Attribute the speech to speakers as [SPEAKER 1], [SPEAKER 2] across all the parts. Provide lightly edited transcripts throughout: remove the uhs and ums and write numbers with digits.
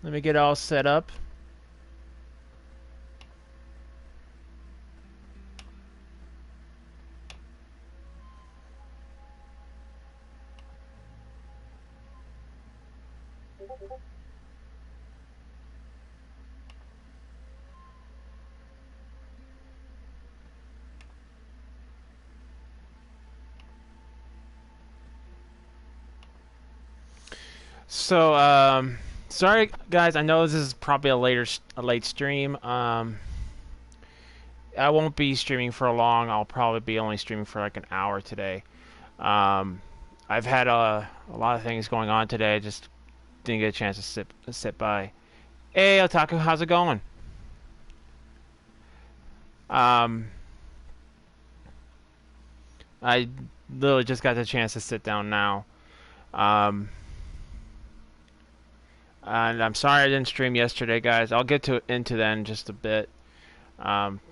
[SPEAKER 1] Let me get all set up. So, sorry guys, I know this is probably a late stream. I won't be streaming for long. I'll probably be only streaming for like an hour today. I've had a lot of things going on today. I just didn't get a chance to sit by. Hey, Otaku, how's it going? I literally just got the chance to sit down now. And I'm sorry I didn't stream yesterday, guys. I'll get into that in just a bit.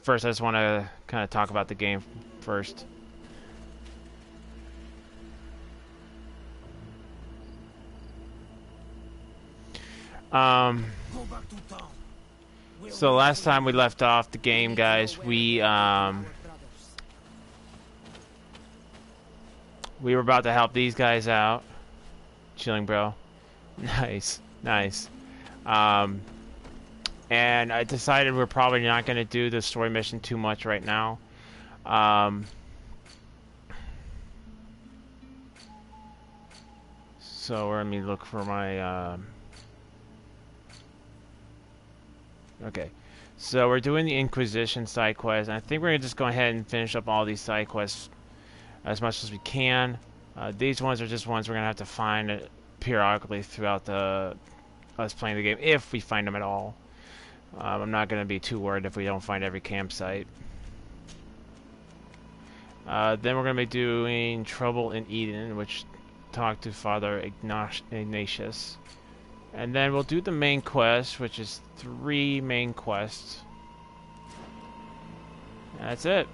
[SPEAKER 1] First, I just want to kind of talk about the game first. So last time we left off the game, guys, we were about to help these guys out. Chilling, bro. Nice, nice. And I decided we're probably not going to do the story mission too much right now. So let me look for my... Okay. So we're doing the Inquisition side quest. And I think we're going to just go ahead and finish up all these side quests as much as we can. These ones are just ones we're going to have to find periodically throughout us playing the game, if we find them at all. I'm not going to be too worried if we don't find every campsite. Then we're going to be doing Trouble in Eden, which talk to Father Ignatius. And then we'll do the main quest, which is 3 main quests. And that's it.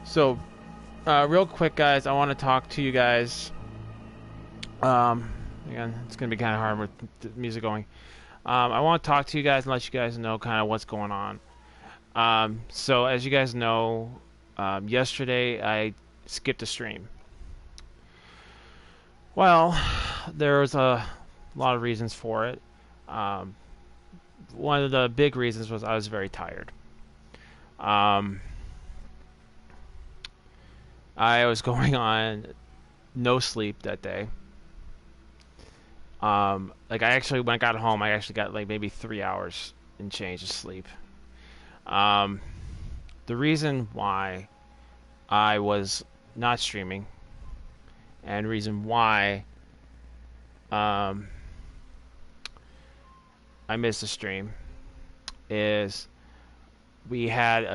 [SPEAKER 1] So, real quick, guys, I want to talk to you guys. Again, it's going to be kind of hard with the music going. I want to talk to you guys and let you guys know kind of what's going on. So, as you guys know, yesterday I skipped a stream. Well, there was a lot of reasons for it. One of the big reasons was I was very tired. I was going on no sleep that day. Like I actually, when I got home, I actually got like maybe 3 hours and change of sleep. The reason why I was not streaming and reason why I missed the stream is we've had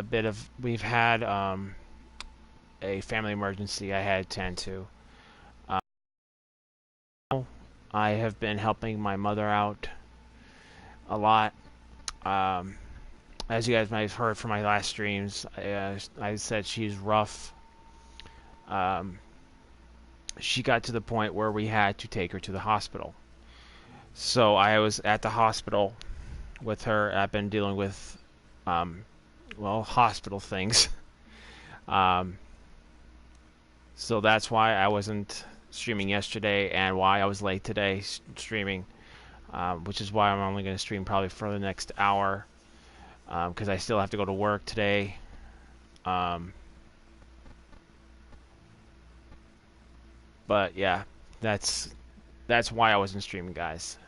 [SPEAKER 1] a family emergency I had to attend to. I have been helping my mother out a lot. As you guys might have heard from my last streams, I said she's rough. She got to the point where we had to take her to the hospital. So I was at the hospital with her. I've been dealing with, well, hospital things. So that's why I wasn't streaming yesterday and why I was late today streaming, which is why I'm only going to stream probably for the next hour, because I still have to go to work today. But yeah, that's why I wasn't streaming, guys.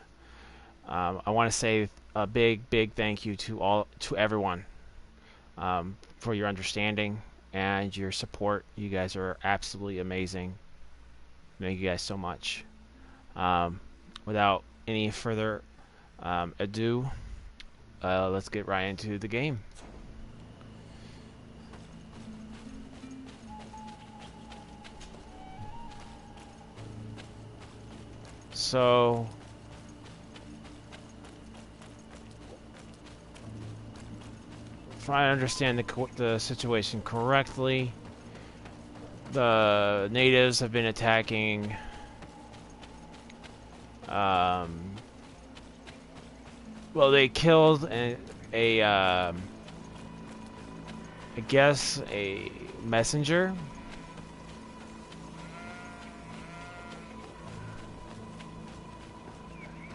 [SPEAKER 1] I want to say a big thank you to everyone for your understanding and your support. You guys are absolutely amazing. Thank you guys so much. Without any further ado, let's get right into the game. So if I understand the situation correctly, the natives have been attacking well, they killed I guess a messenger.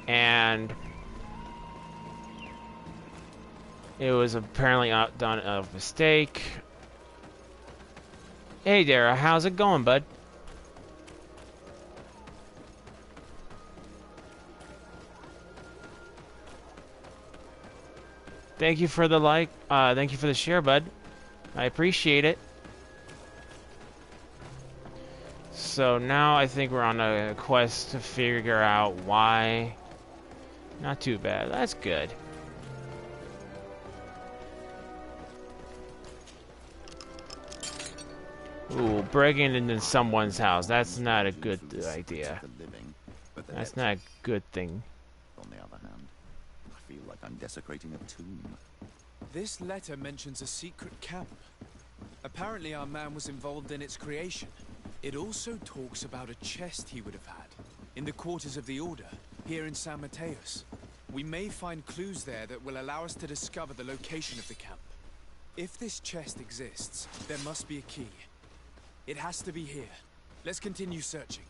[SPEAKER 1] And it was apparently done out of mistake. Hey there, how's it going, bud? Thank you for the like. Thank you for the share, bud. I appreciate it. So now I think we're on a quest to figure out why. Not too bad. That's good. Ooh, breaking into someone's house. That's not a good idea. That's not a good thing.
[SPEAKER 2] On the other hand, I feel like I'm desecrating a tomb.
[SPEAKER 3] This letter mentions a secret camp. Apparently our man was involved in its creation. It also talks about a chest he would have had in the quarters of the Order, here in San Mateos. We may find clues there that will allow us to discover the location of the camp. If this chest exists, there must be a key. It has to be here. Let's continue searching.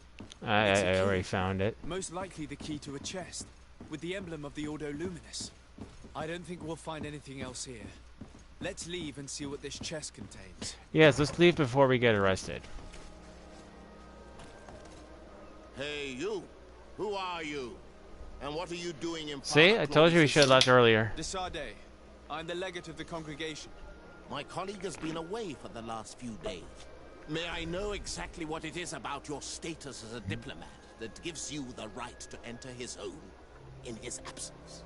[SPEAKER 1] I already found it.
[SPEAKER 3] Most likely the key to a chest, with the emblem of the Ordo Luminis. I don't think we'll find anything else here. Let's leave and see what this chest contains.
[SPEAKER 1] Yes, let's leave before we get arrested.
[SPEAKER 4] Hey, you! Who are you? And what are you doing in...
[SPEAKER 1] See? I told you we should have left earlier.
[SPEAKER 3] Desade. I'm the legate of the congregation.
[SPEAKER 4] My colleague has been away for the last few days. May I know exactly what it is about your status as a diplomat that gives you the right to enter his home in his absence?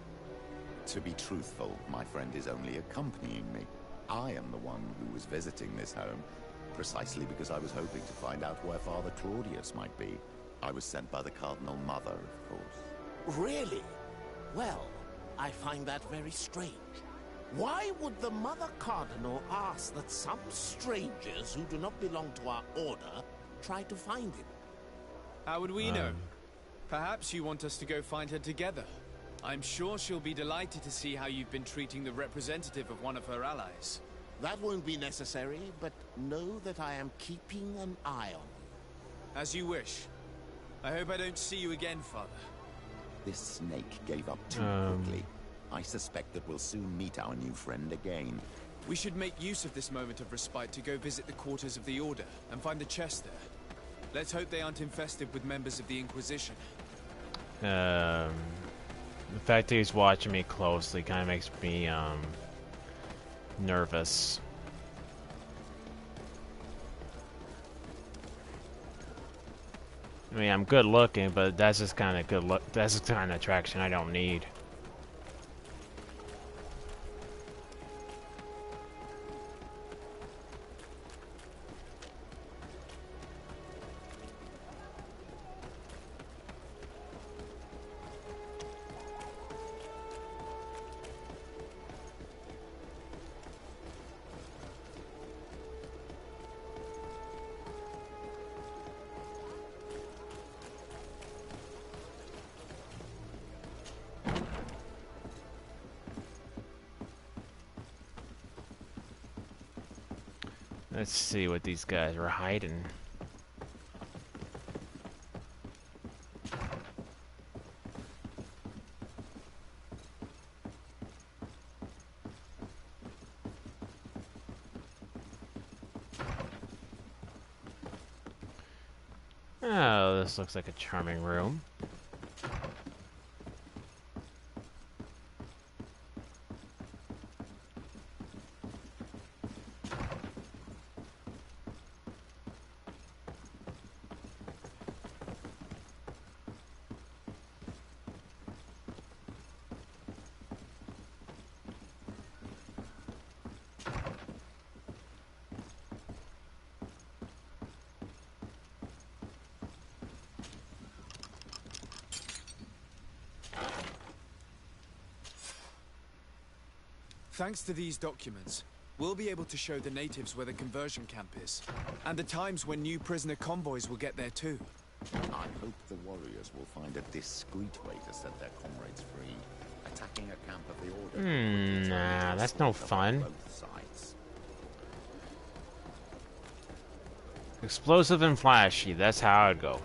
[SPEAKER 2] To be truthful, my friend is only accompanying me. I am the one who was visiting this home, precisely because I was hoping to find out where Father Claudius might be. I was sent by the Cardinal Mother, of course.
[SPEAKER 4] Really? Well, I find that very strange. Why would the Mother Cardinal ask that some strangers who do not belong to our order try to find him?
[SPEAKER 3] How would we know? Perhaps you want us to go find her together. I'm sure she'll be delighted to see how you've been treating the representative of one of her allies.
[SPEAKER 4] That won't be necessary, but know that I am keeping an eye on you.
[SPEAKER 3] As you wish. I hope I don't see you again, Father.
[SPEAKER 2] This snake gave up too quickly. I suspect that we'll soon meet our new friend again.
[SPEAKER 3] We should make use of this moment of respite to go visit the quarters of the Order and find the chest there. Let's hope they aren't infested with members of the Inquisition.
[SPEAKER 1] The fact that he's watching me closely kind of makes me nervous. I mean, I'm good looking, but that's just kind of good look. That's the kind of attraction I don't need. Let's see what these guys are hiding. Oh, this looks like a charming room.
[SPEAKER 3] Thanks to these documents, we'll be able to show the natives where the conversion camp is, and the times when new prisoner convoys will get there too.
[SPEAKER 2] I hope the warriors will find a discreet way to set their comrades free. Attacking a camp of the Order.
[SPEAKER 1] Nah, that's no fun.
[SPEAKER 2] Both sides.
[SPEAKER 1] Explosive and flashy, that's how it'd go.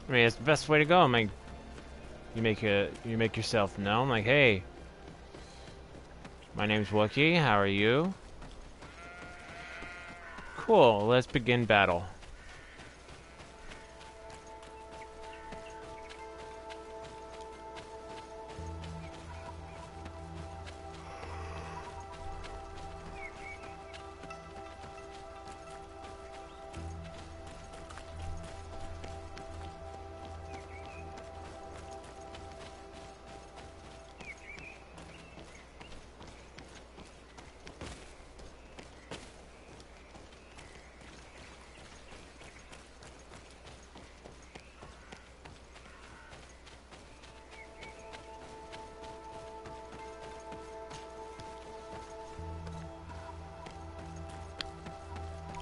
[SPEAKER 1] I mean, it's the best way to go. I mean, you make yourself known. Like, hey, my name's Wookiee. How are you? Cool. Let's begin battle.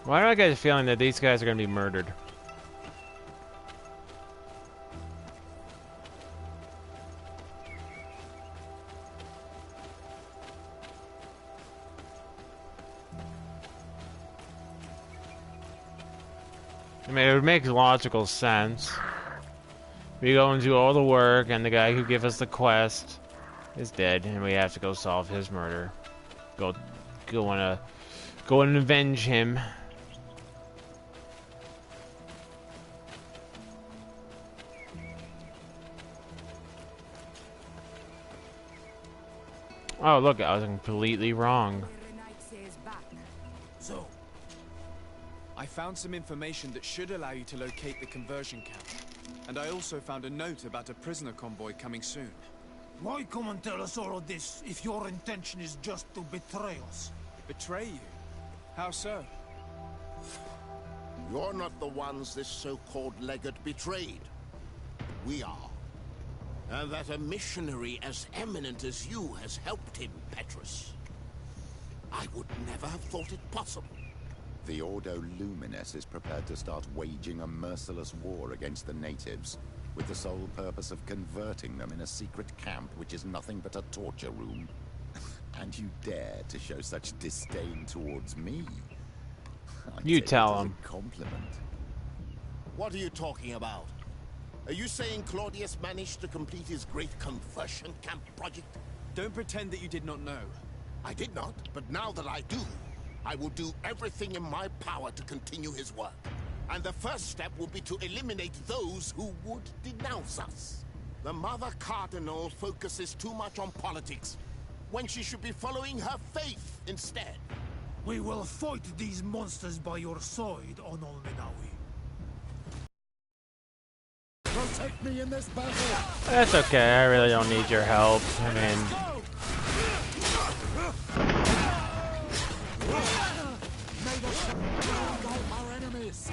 [SPEAKER 1] Why do I get a feeling that these guys are going to be murdered? I mean, it would make logical sense. We go and do all the work, and the guy who gave us the quest is dead, and we have to go solve his murder. Go and avenge him. Oh, look, I was completely wrong.
[SPEAKER 3] So, I found some information that should allow you to locate the conversion camp. And I also found a note about a prisoner convoy coming soon.
[SPEAKER 5] Why come and tell us all of this if your intention is just to betray us?
[SPEAKER 3] Betray you? How so?
[SPEAKER 4] You're not the ones this so-called legate betrayed. We are. And that a missionary as eminent as you has helped him, Petrus. I would never have thought it possible.
[SPEAKER 2] The Ordo Luminis is prepared to start waging a merciless war against the natives, with the sole purpose of converting them in a secret camp which is nothing but a torture room. And you dare to show such disdain towards me?
[SPEAKER 1] You tell him.
[SPEAKER 2] Compliment.
[SPEAKER 4] What are you talking about? Are you saying Claudius managed to complete his great conversion camp project?
[SPEAKER 3] Don't pretend that you did not know.
[SPEAKER 4] I did not, but now that I do, I will do everything in my power to continue his work. And the first step will be to eliminate those who would denounce us. The Mother Cardinal focuses too much on politics, when she should be following her faith instead.
[SPEAKER 5] We will fight these monsters by your side, Onol Minawi.
[SPEAKER 2] Protect me in this battle!
[SPEAKER 1] That's okay, I really don't need your help. I mean...
[SPEAKER 2] Our enemies!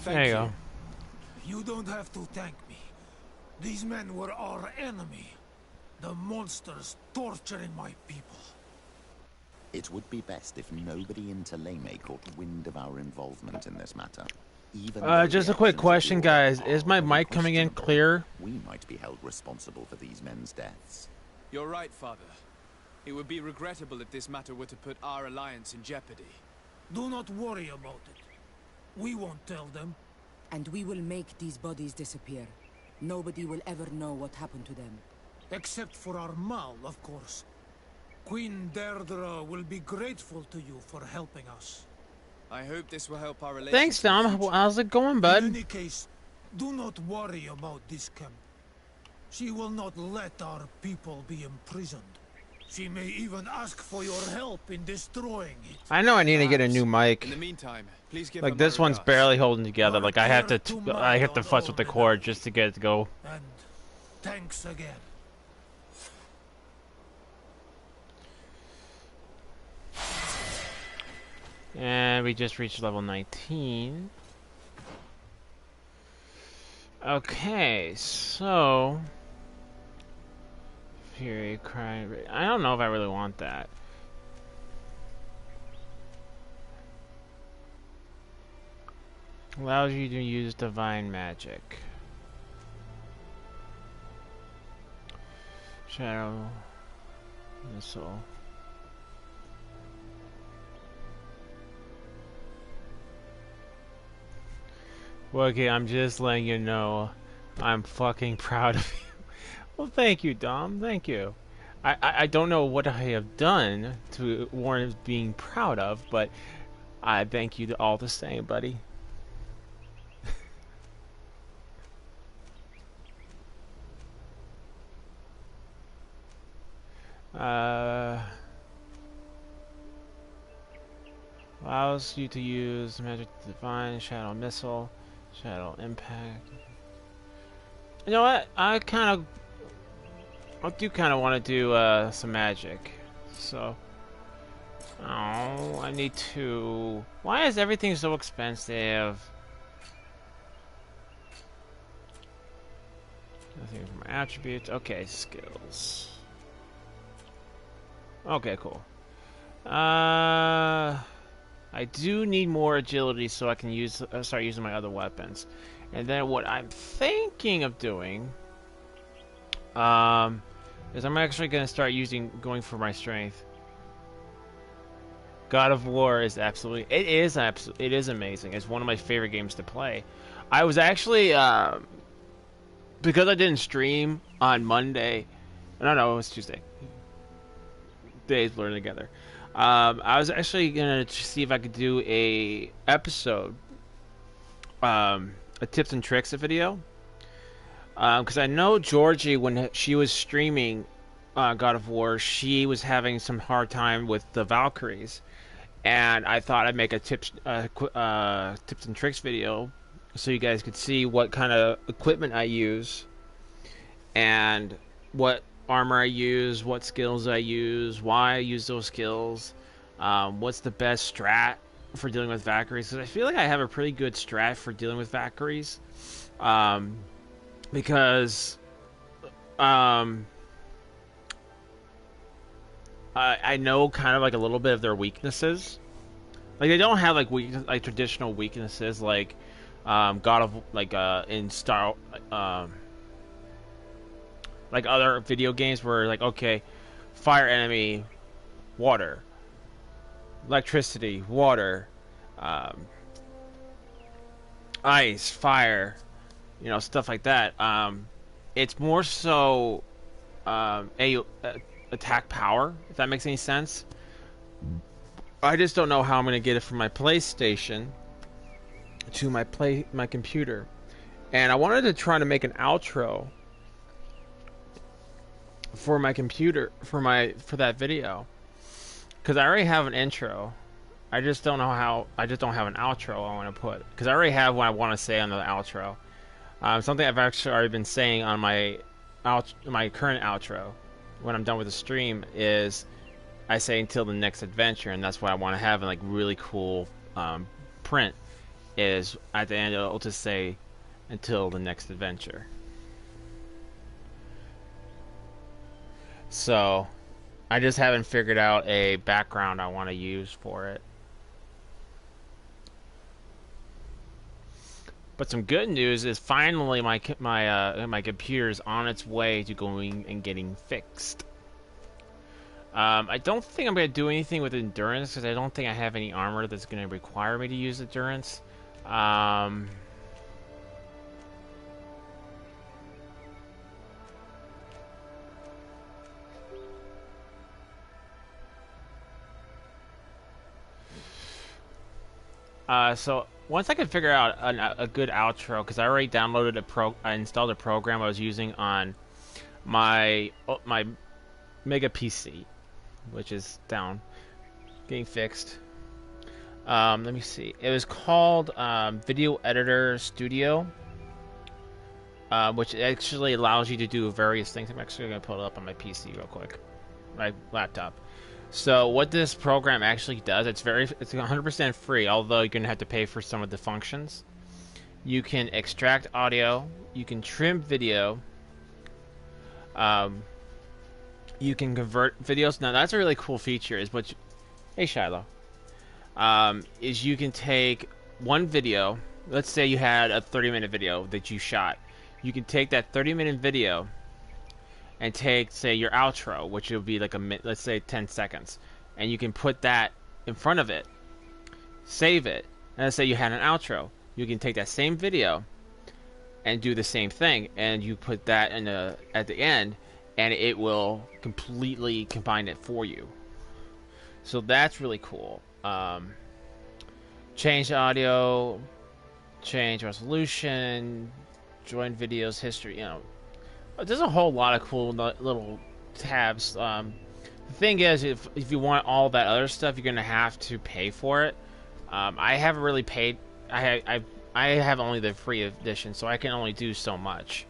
[SPEAKER 1] There you go.
[SPEAKER 5] You don't have to thank me. These men were our enemy. The monsters torturing my people.
[SPEAKER 2] It would be best if nobody in Teleme caught wind of our involvement in this matter. Even
[SPEAKER 1] Just a quick question, guys. Is my mic coming in clear?
[SPEAKER 2] We might be held responsible for these men's deaths.
[SPEAKER 3] You're right, Father. It would be regrettable if this matter were to put our alliance in jeopardy.
[SPEAKER 5] Do not worry about it. We won't tell them.
[SPEAKER 6] And we will make these bodies disappear. Nobody will ever know what happened to them.
[SPEAKER 5] Except for our Mal, of course. Queen Deirdre will be grateful to you for helping us.
[SPEAKER 3] I hope this will help our relationship.
[SPEAKER 1] Thanks, Dom. How's it going, bud?
[SPEAKER 5] In any case, do not worry about this camp. She will not let our people be imprisoned. She may even ask for your help in destroying it.
[SPEAKER 1] I know I need to get a new mic.
[SPEAKER 3] In the meantime, please give
[SPEAKER 1] Like
[SPEAKER 3] her
[SPEAKER 1] this
[SPEAKER 3] my
[SPEAKER 1] one's
[SPEAKER 3] regards.
[SPEAKER 1] barely holding together.
[SPEAKER 5] You're
[SPEAKER 1] Like I have to,
[SPEAKER 5] too
[SPEAKER 1] I have to
[SPEAKER 5] mild
[SPEAKER 1] fuss with the
[SPEAKER 5] on
[SPEAKER 1] cord
[SPEAKER 5] Renai.
[SPEAKER 1] just to get it to go.
[SPEAKER 5] And thanks again.
[SPEAKER 1] And we just reached level 19. Okay, so Fury Cry. I don't know if I really want that. Allows you to use divine magic. Shadow Missile. Wookiee, I'm just letting you know I'm fucking proud of you. Well, thank you, Dom. Thank you. I don't know what I have done to warrant being proud of, but I thank you all the same, buddy. Allows you to use Magic Divine, Shadow Missile, Shadow Impact. You know what? I do kind of want to do some magic. So, oh, I need to. Why is everything so expensive? Nothing from my attributes. Okay, skills. Okay, cool. I do need more agility so I can use start using my other weapons. And then what I'm thinking of doing is I'm actually going to start going for my strength. God of War is it is amazing. It's one of my favorite games to play. I was actually because I didn't stream on Monday. No, it was Tuesday. Days blurring together. I was actually gonna see if I could do a episode, a tips and tricks video, because I know Georgie, when she was streaming God of War, she was having some hard time with the Valkyries, and I thought I'd make a tips and tricks video so you guys could see what kind of equipment I use and what armor I use, what skills I use, why I use those skills, what's the best strat for dealing with Valkyries, because I feel like I have a pretty good strat for dealing with Valkyries, because I know kind of like a little bit of their weaknesses. Like they don't have like traditional weaknesses like God of in Star like other video games where like, okay, fire enemy, water, electricity, water, ice, fire, stuff like that. It's more so attack power, if that makes any sense. I just don't know how I'm going to get it from my PlayStation to my computer. And I wanted to try to make an outro for my computer for that video, because I already have an intro. I just don't know how. I just don't have an outro I want to put, because I already have what I want to say on the outro. Something I've actually already been saying on my current outro when I'm done with the stream is I say until the next adventure, and that's what I want to have in like really cool print. Is at the end it'll just say until the next adventure. So, I just haven't figured out a background I want to use for it. But some good news is finally my computer is on its way to going and getting fixed. I don't think I'm going to do anything with endurance, because I don't think I have any armor that's going to require me to use endurance. So once I can figure out a good outro, because I already downloaded I installed a program I was using on my Mega PC, which is down, getting fixed. Let me see. It was called Video Editor Studio, which actually allows you to do various things. I'm actually going to pull it up on my PC real quick, my laptop. So what this program actually does, it's 100% free, although you're going to have to pay for some of the functions. You can extract audio, you can trim video, you can convert videos. Now that's a really cool feature. Hey Shiloh, is you can take one video. Let's say you had a 30-minute video that you shot. You can take that 30-minute video and take, say, your outro, which will be like let's say 10 seconds, and you can put that in front of it, save it, and let's say you had an outro. You can take that same video and do the same thing, and you put that at the end, and it will completely combine it for you. So that's really cool. Change audio, change resolution, join videos history. There's a whole lot of cool little tabs. The thing is, if you want all that other stuff, you're gonna have to pay for it. I haven't really paid. I have only the free edition, so I can only do so much.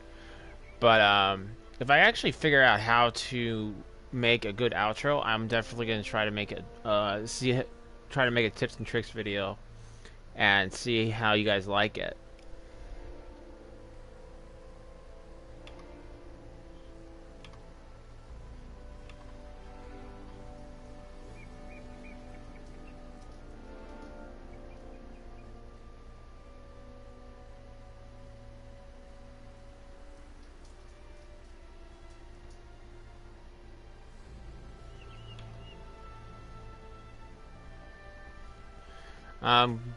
[SPEAKER 1] But if I actually figure out how to make a good outro, I'm definitely gonna try to make it. Try to make a tips and tricks video, and see how you guys like it.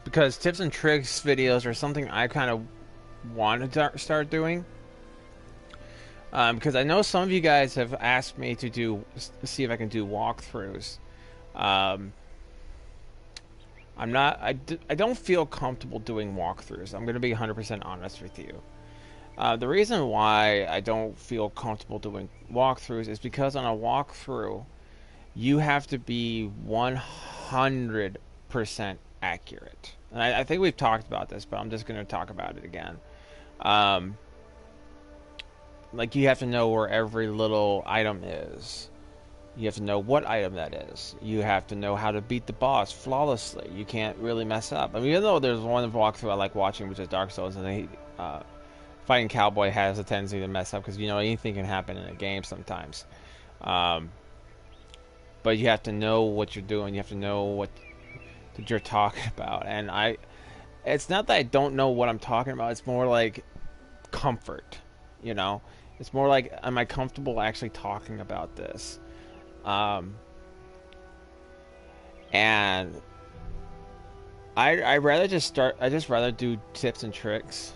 [SPEAKER 1] Because tips and tricks videos are something I kind of want to start doing. Because I know some of you guys have asked me to see if I can do walkthroughs. I don't feel comfortable doing walkthroughs. I'm going to be 100% honest with you. The reason why I don't feel comfortable doing walkthroughs is because on a walkthrough, you have to be 100% accurate. And I think we've talked about this, but I'm just going to talk about it again. Like, you have to know where every little item is. You have to know what item that is. You have to know how to beat the boss flawlessly. You can't really mess up. I mean, even though there's one walkthrough I like watching, which is Dark Souls, and fighting Cowboy has a tendency to mess up because, anything can happen in a game sometimes. But you have to know what you're doing. You have to know what that you're talking about. And it's not that I don't know what I'm talking about. It's more like comfort, It's more like, am I comfortable actually talking about this? And I just rather do tips and tricks.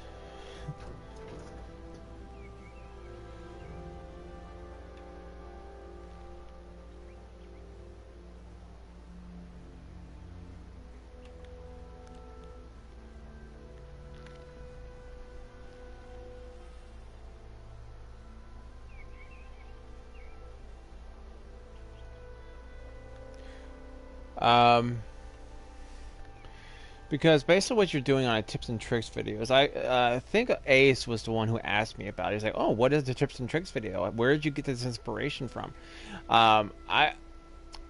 [SPEAKER 1] Because based on what you're doing on a tips and tricks videos, I think Ace was the one who asked me about it. He's like, "Oh, what is the tips and tricks video? Where did you get this inspiration from?"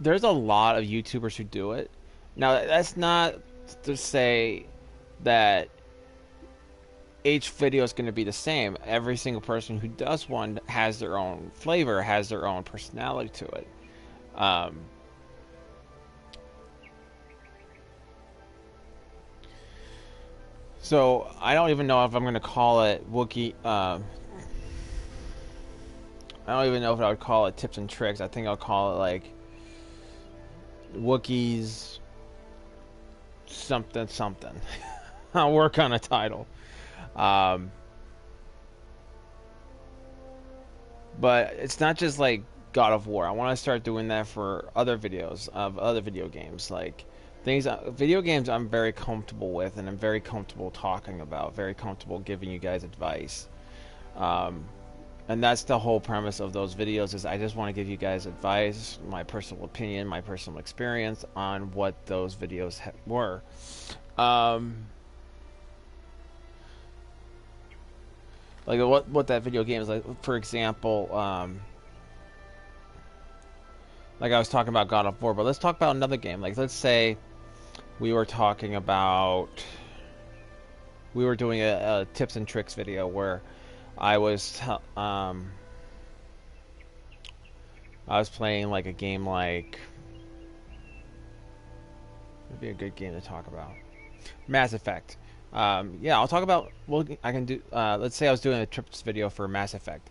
[SPEAKER 1] There's a lot of YouTubers who do it. Now, that's not to say that each video is going to be the same. Every single person who does one has their own flavor, has their own personality to it. So I don't even know if I'm going to call it Wookiee. I don't even know if I would call it tips and tricks. I think I'll call it like Wookiees something something. I'll work on a title. But it's not just like God of War. I want to start doing that for other videos of other video games, like video games I'm very comfortable with, and I'm very comfortable talking about, very comfortable giving you guys advice. and that's the whole premise of those videos. Is I just want to give you guys advice, my personal opinion, my personal experience on what those videos were. Like what that video game is like. For example, like I was talking about God of War, but let's talk about another game. Like let's say we were talking about, we were doing a tips and tricks video where I was playing like a game like, it'd be a good game to talk about, Mass Effect. Yeah, I'll talk about. Well, I can do. Let's say I was doing a tips video for Mass Effect,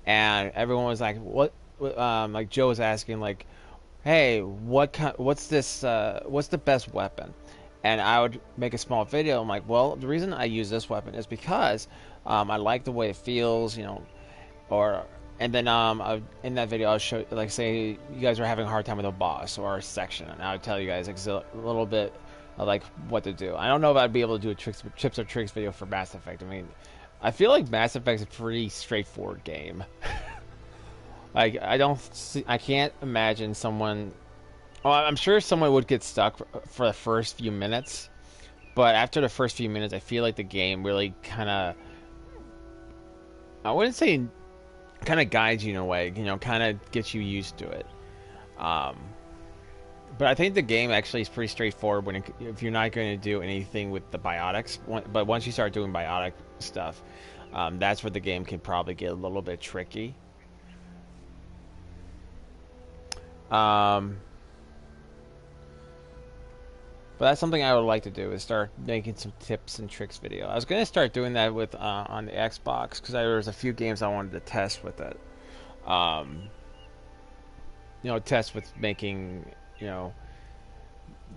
[SPEAKER 1] and everyone was like, "What?" Like Joe was asking, like, "Hey, what's this? What's the best weapon?" And I would make a small video. I'm like, "Well, the reason I use this weapon is because I like the way it feels, you know." Or and then in that video I'll show, like, say you guys are having a hard time with a boss or a section, and I would tell you guys a little bit of like what to do. I don't know if I'd be able to do a tips or tricks video for Mass Effect. I mean, I feel like Mass Effect's a pretty straightforward game. Like I can't imagine someone. Well, I'm sure someone would get stuck for the first few minutes, but after the first few minutes, I feel like the game really kind of, I wouldn't say kind of guides you in a way, you know, kind of gets you used to it. But I think the game actually is pretty straightforward if you're not going to do anything with the biotics. But once you start doing biotic stuff, that's where the game can probably get a little bit tricky. But that's something I would like to do, is start making some tips and tricks video. I was going to start doing that with on the Xbox, because there was a few games I wanted to test with it. You know, test with making, you know,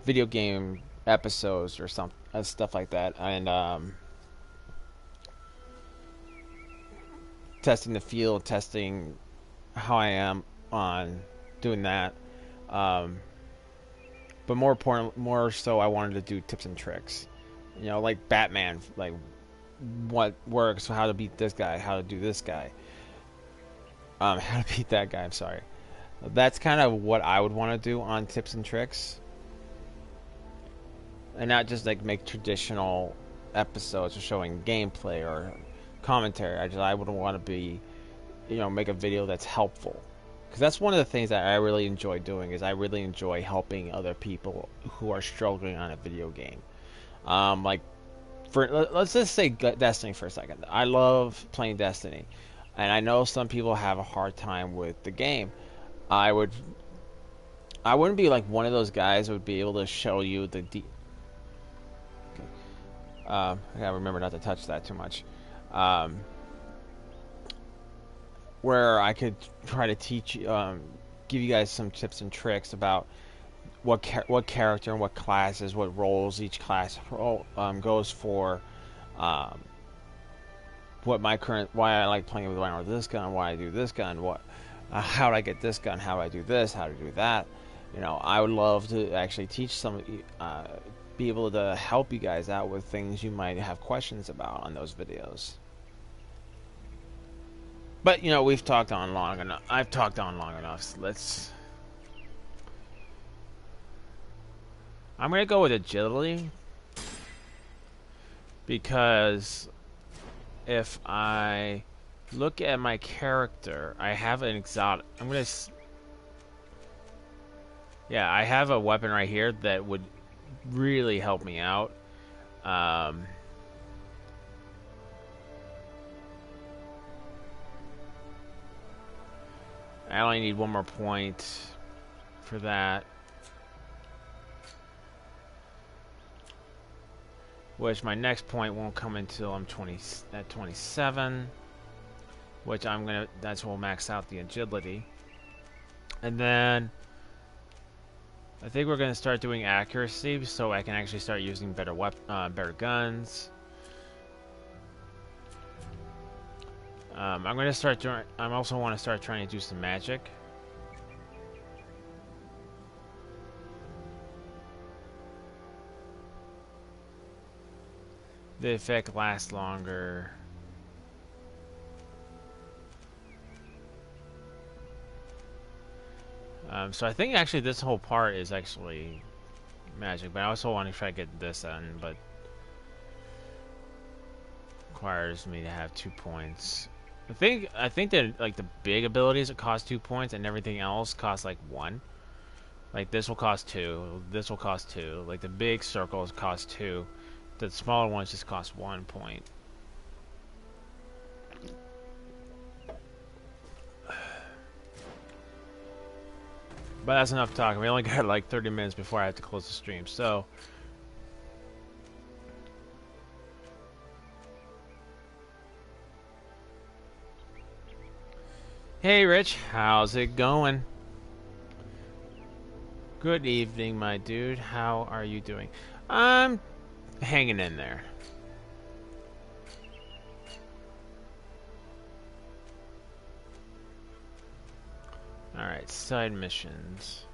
[SPEAKER 1] video game episodes or stuff like that, and testing the field, testing how I am on doing that. But more so, I wanted to do tips and tricks. You know, like Batman, like what works, how to beat this guy, how to do this guy, how to beat that guy. I'm sorry. That's kind of what I would want to do on tips and tricks, and not just like make traditional episodes or showing gameplay or commentary. I would want to be, you know, make a video that's helpful. Because that's one of the things that I really enjoy doing, is I really enjoy helping other people who are struggling on a video game. Like, let's just say Destiny for a second. I love playing Destiny, and I know some people have a hard time with the game. I wouldn't be like one of those guys who would be able to show you the okay. I gotta remember not to touch that too much. Where I could try to teach, give you guys some tips and tricks about what character and what classes, what roles each class goes for, why I like playing with this gun, why I do this gun, how do I get this gun, how do I do this, how to do that. You know, I would love to actually teach be able to help you guys out with things you might have questions about on those videos. But, you know, we've talked on long enough. I've talked on long enough. So I'm going to go with agility. Because if I look at my character, I have an exotic. Yeah, I have a weapon right here that would really help me out. I only need one more point for that. Which my next point won't come until I'm at 27. Which that's what will max out the agility. And then I think we're gonna start doing accuracy, so I can actually start using better guns. I'm also want to start trying to do some magic. The effect lasts longer. So I think actually this whole part is actually magic, but I also want to try to get this in, but requires me to have 2 points. I think that like the big abilities it cost 2 points, and everything else costs like 1. Like this will cost 2. This will cost 2. Like the big circles cost 2. The smaller ones just cost 1 point. But that's enough talking. We only got like 30 minutes before I have to close the stream. So, hey Rich, how's it going? Good evening, my dude. How are you doing? I'm hanging in there. Alright, side missions.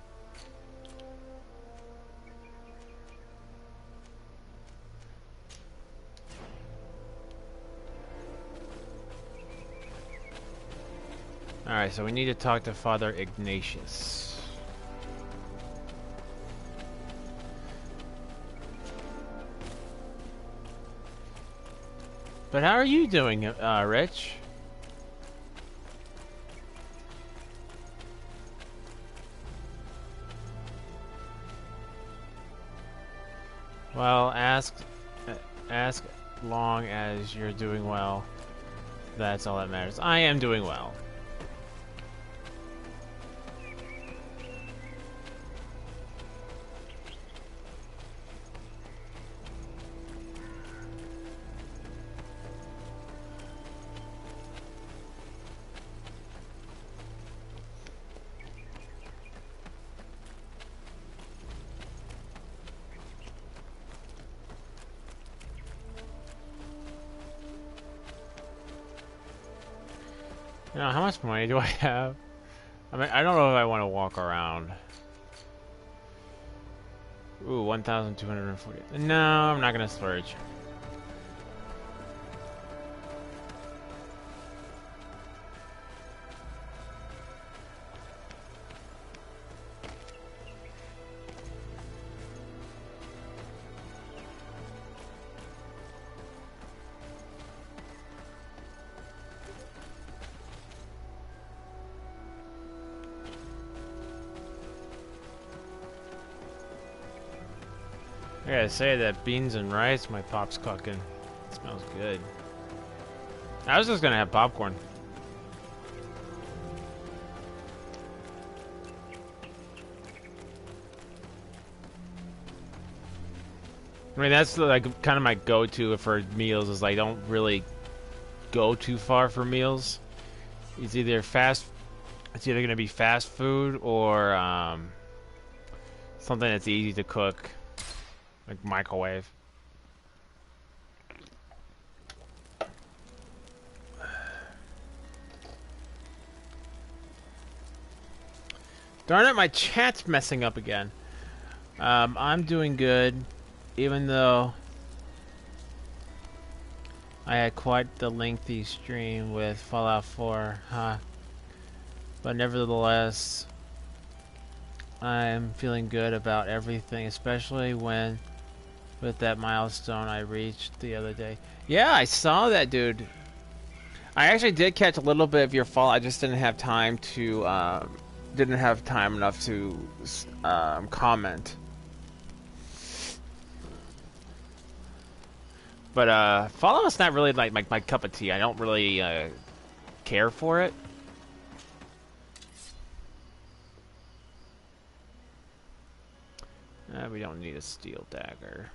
[SPEAKER 1] Alright, so we need to talk to Father Ignatius. But how are you doing, Rich? Well, ask long as you're doing well. That's all that matters. I am doing well. Now, how much money do I have? I mean, I don't know if I want to walk around. Ooh, 1,240. No, I'm not gonna splurge. I gotta say that beans and rice my pop's cooking. It smells good. I was just gonna have popcorn. I mean, that's like kind of my go-to for meals is I don't really go too far for meals. It's either gonna be fast food or something that's easy to cook. Like microwave. Darn it, my chat's messing up again. I'm doing good, even though I had quite the lengthy stream with Fallout 4, huh? But nevertheless, I'm feeling good about everything, especially with that milestone I reached the other day. Yeah, I saw that, dude. I actually did catch a little bit of your fall. I just didn't have time to, didn't have time enough to comment. But Fallout's not really like my cup of tea. I don't really care for it. We don't need a steel dagger.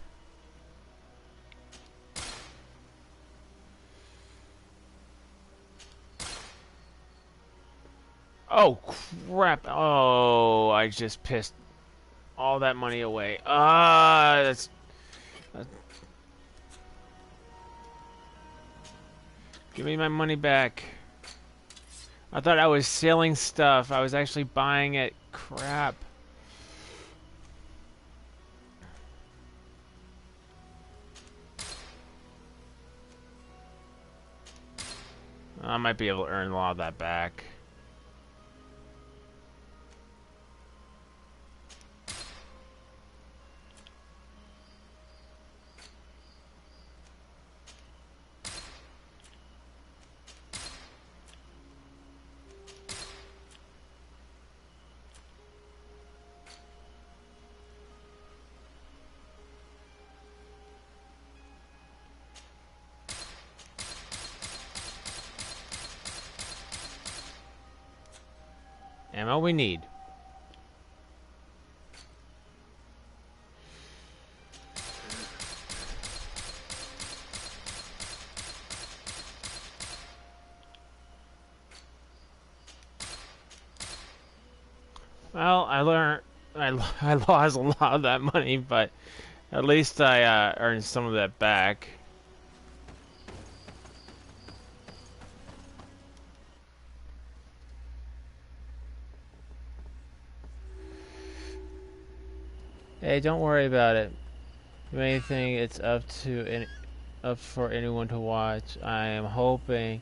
[SPEAKER 1] Oh, crap. Oh, I just pissed all that money away. That's... Give me my money back. I thought I was selling stuff. I was actually buying it. Crap. I might be able to earn a lot of that back. Ammo we need. Well, I lost a lot of that money, but at least I earned some of that back. Hey, don't worry about it. If anything, it's up for anyone to watch. I am hoping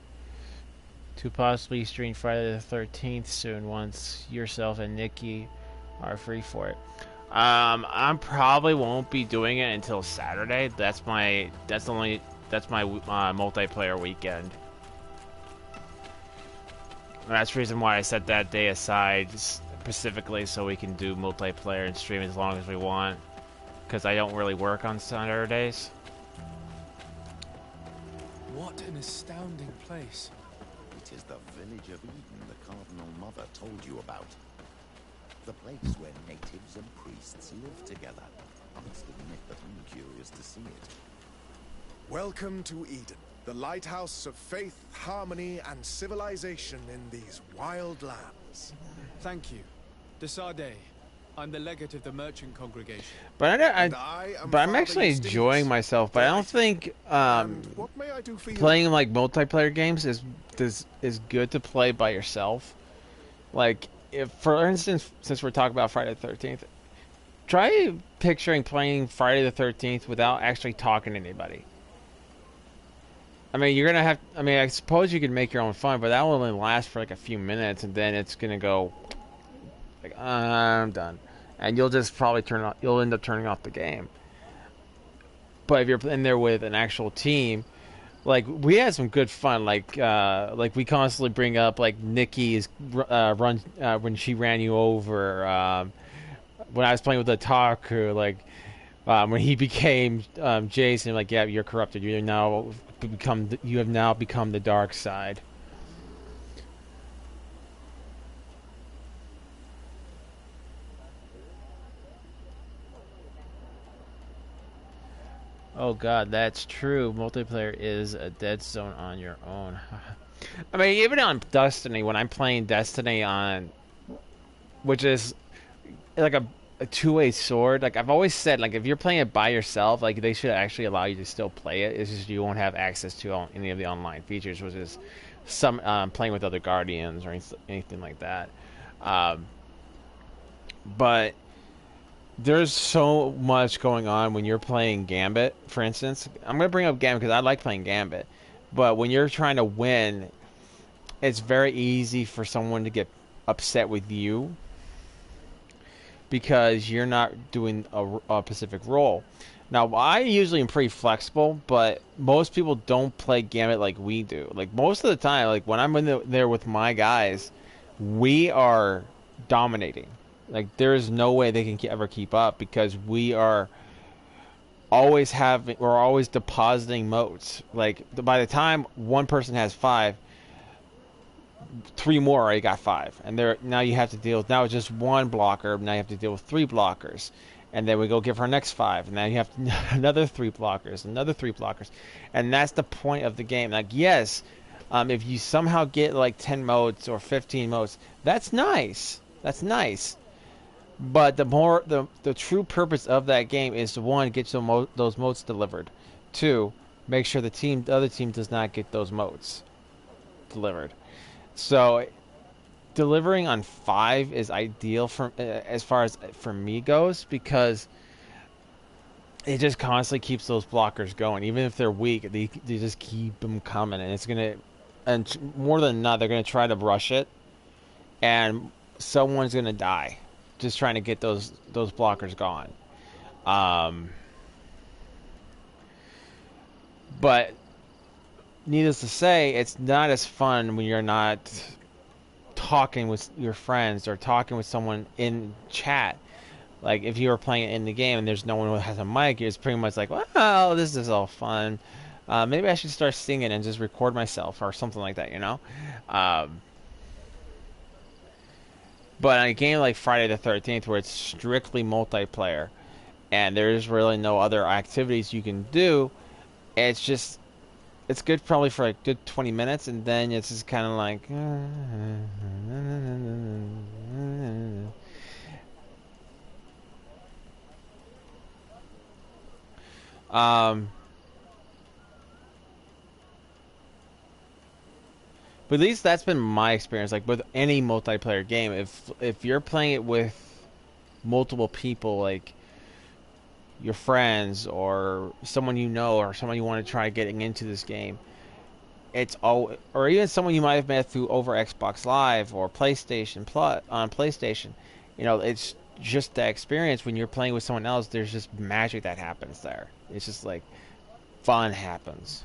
[SPEAKER 1] to possibly stream Friday the 13th soon once yourself and Nikki are free for it. I probably won't be doing it until Saturday. That's my multiplayer weekend. And that's the reason why I set that day aside specifically so we can do multiplayer and stream as long as we want. Because I don't really work on Saturdays.
[SPEAKER 3] What an astounding place.
[SPEAKER 2] It is the village of Eden the Cardinal Mother told you about. The place where natives and priests live together. I must admit that I'm curious to see it.
[SPEAKER 7] Welcome to Eden, the lighthouse of faith, harmony, and civilization in these wild lands.
[SPEAKER 3] Thank you. Desade. I'm the legate of the merchant congregation.
[SPEAKER 1] But I'm
[SPEAKER 7] Father
[SPEAKER 1] actually
[SPEAKER 7] Eustace.
[SPEAKER 1] enjoying myself. But I don't think
[SPEAKER 7] And what may I do for you?
[SPEAKER 1] playing like multiplayer games is good to play by yourself. Like, if for instance, since we're talking about Friday the 13th, try picturing playing Friday the 13th without actually talking to anybody. I mean, you're gonna have. I mean, I suppose you can make your own fun, but that will only last for like a few minutes, and then it's gonna go. Like, I'm done, and you'll just probably you'll end up turning off the game. But if you're in there with an actual team, like we had some good fun. Like we constantly bring up like Nikki's run when she ran you over. When I was playing with the Taku, like when he became Jason, like, yeah, you're corrupted. You have now become the dark side. Oh god, that's true. Multiplayer is a dead zone on your own. I mean, even on Destiny, when I'm playing Destiny on, which is like a two-way sword, like I've always said, like if you're playing it by yourself, like they should actually allow you to still play it. It's just you won't have access to any of the online features, which is some playing with other Guardians or anything like that. But there's so much going on when you're playing Gambit, for instance. I'm going to bring up Gambit because I like playing Gambit. But when you're trying to win, it's very easy for someone to get upset with you because you're not doing a specific role. Now, I usually am pretty flexible, but most people don't play Gambit like we do. Like, most of the time, like when I'm there with my guys, we are dominating. Like, there is no way they can ever keep up because we're always depositing motes. Like, by the time one person has 5, 3 more already got 5, and now you have to deal with, now it's just one blocker. Now you have to deal with 3 blockers, and then we go give her next 5, and now you have another 3 blockers, and that's the point of the game. Like, yes, if you somehow get like 10 motes or 15 motes, that's nice. But the true purpose of that game is to, 1, get those motes delivered. 2, make sure the other team does not get those motes delivered. So delivering on 5 is ideal for as far as for me goes, because it just constantly keeps those blockers going. Even if they're weak, they just keep them coming, and more than not, they're gonna try to rush it, and someone's gonna die just trying to get those blockers gone. But needless to say, it's not as fun when you're not talking with your friends or talking with someone in chat. Like, if you were playing it in the game and there's no one who has a mic, it's pretty much like, well, this is all fun. Maybe I should start singing and just record myself or something like that, you know? But on a game like Friday the 13th, where it's strictly multiplayer, and there's really no other activities you can do, it's just it's good probably for a good 20 minutes, and then it's just kind of like um but at least that's been my experience, like with any multiplayer game. If you're playing it with multiple people, like your friends or someone you know or someone you want to try getting into this game, it's all, or even someone you might have met through over Xbox Live or PlayStation Plus on PlayStation. It's just that experience when you're playing with someone else. There's just magic that happens there. It's just like fun happens.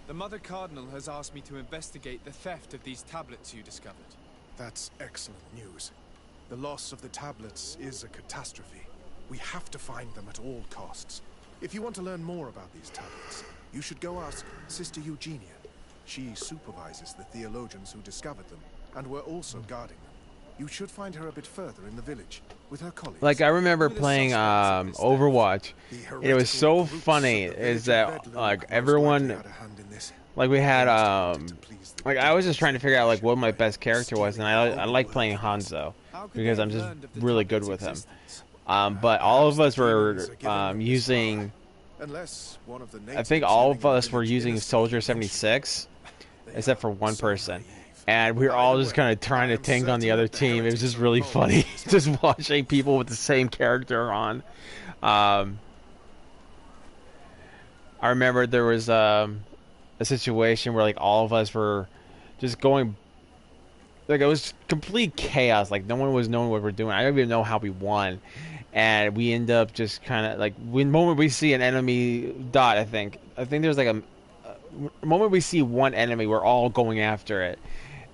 [SPEAKER 3] The Mother Cardinal has asked me to investigate the theft of these tablets you discovered.
[SPEAKER 7] That's excellent news. The loss of the tablets is a catastrophe. We have to find them at all costs. If you want to learn more about these tablets, you should go ask Sister Eugenia. She supervises the theologians who discovered them, and were also guarding them. You should find her a bit further in the village, with her colleagues.
[SPEAKER 1] Like, I remember playing Overwatch, and it was so funny, is that, like, everyone, like, we had, like, I was just trying to figure out, like, what my best character was, and I like playing Hanzo, because I'm just really good with him. But all of us were using, I think all of us were using Soldier 76, except for one person. And we were all just kind of trying to tank on the other team. It was just really funny, just watching people with the same character on. I remember there was a situation where, like, all of us were just going, like, it was complete chaos. Like, no one was knowing what we're doing. I don't even know how we won. And we end up just kind of, like, the moment we see an enemy dot, I think there's like the moment we see one enemy, we're all going after it.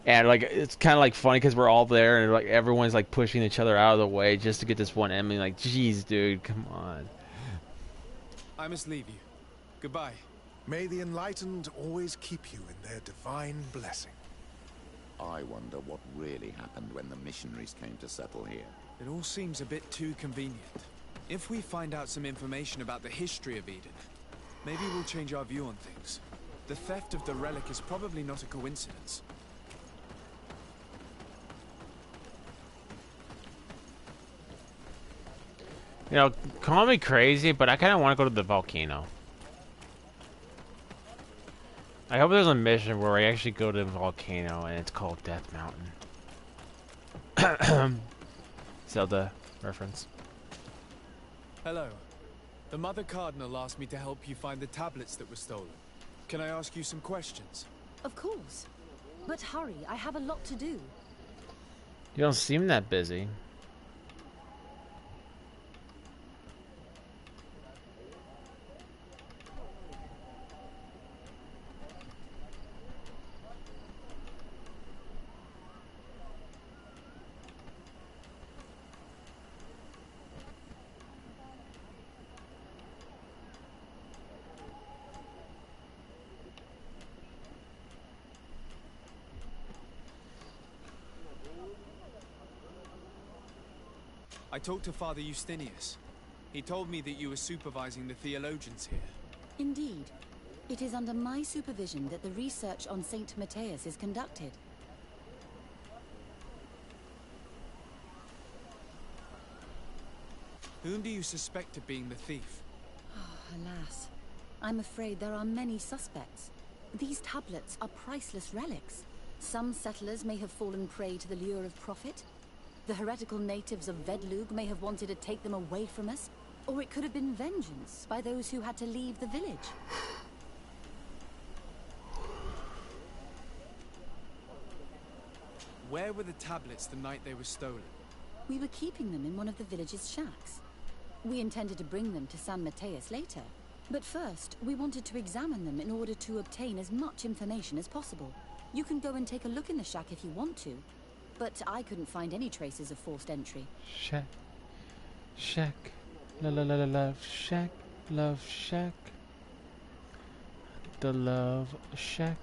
[SPEAKER 1] And, like, it's kind of, like, funny because we're all there and, like, everyone's, like, pushing each other out of the way just to get this one enemy. Like, jeez, dude, come on.
[SPEAKER 3] I must leave you. Goodbye.
[SPEAKER 7] May the enlightened always keep you in their divine blessing.
[SPEAKER 2] I wonder what really happened when the missionaries came to settle here.
[SPEAKER 3] It all seems a bit too convenient. If we find out some information about the history of Eden, maybe we'll change our view on things. The theft of the relic is probably not a coincidence.
[SPEAKER 1] Call me crazy, but I kind of want to go to the volcano. I hope there's a mission where I actually go to the volcano and it's called Death Mountain. Zelda reference.
[SPEAKER 3] Hello. The Mother Cardinal asked me to help you find the tablets that were stolen. Can I ask you some questions?
[SPEAKER 8] Of course. But hurry, I have a lot to do.
[SPEAKER 1] You don't seem that busy.
[SPEAKER 3] I talked to Father Justinius. He told me that you were supervising the theologians here.
[SPEAKER 8] Indeed. It is under my supervision that the research on Saint Matthias is conducted.
[SPEAKER 3] Whom do you suspect of being the thief?
[SPEAKER 8] Oh, alas. I'm afraid there are many suspects. These tablets are priceless relics. Some settlers may have fallen prey to the lure of profit. The heretical natives of Vedlug may have wanted to take them away from us, or it could have been vengeance by those who had to leave the village.
[SPEAKER 3] Where were the tablets the night they were stolen?
[SPEAKER 8] We were keeping them in one of the village's shacks. We intended to bring them to San Matthias later, but first we wanted to examine them in order to obtain as much information as possible. You can go and take a look in the shack if you want to. But I couldn't find any traces of forced entry.
[SPEAKER 1] Shack. La la la la love shack. Love shack. The Love Shack.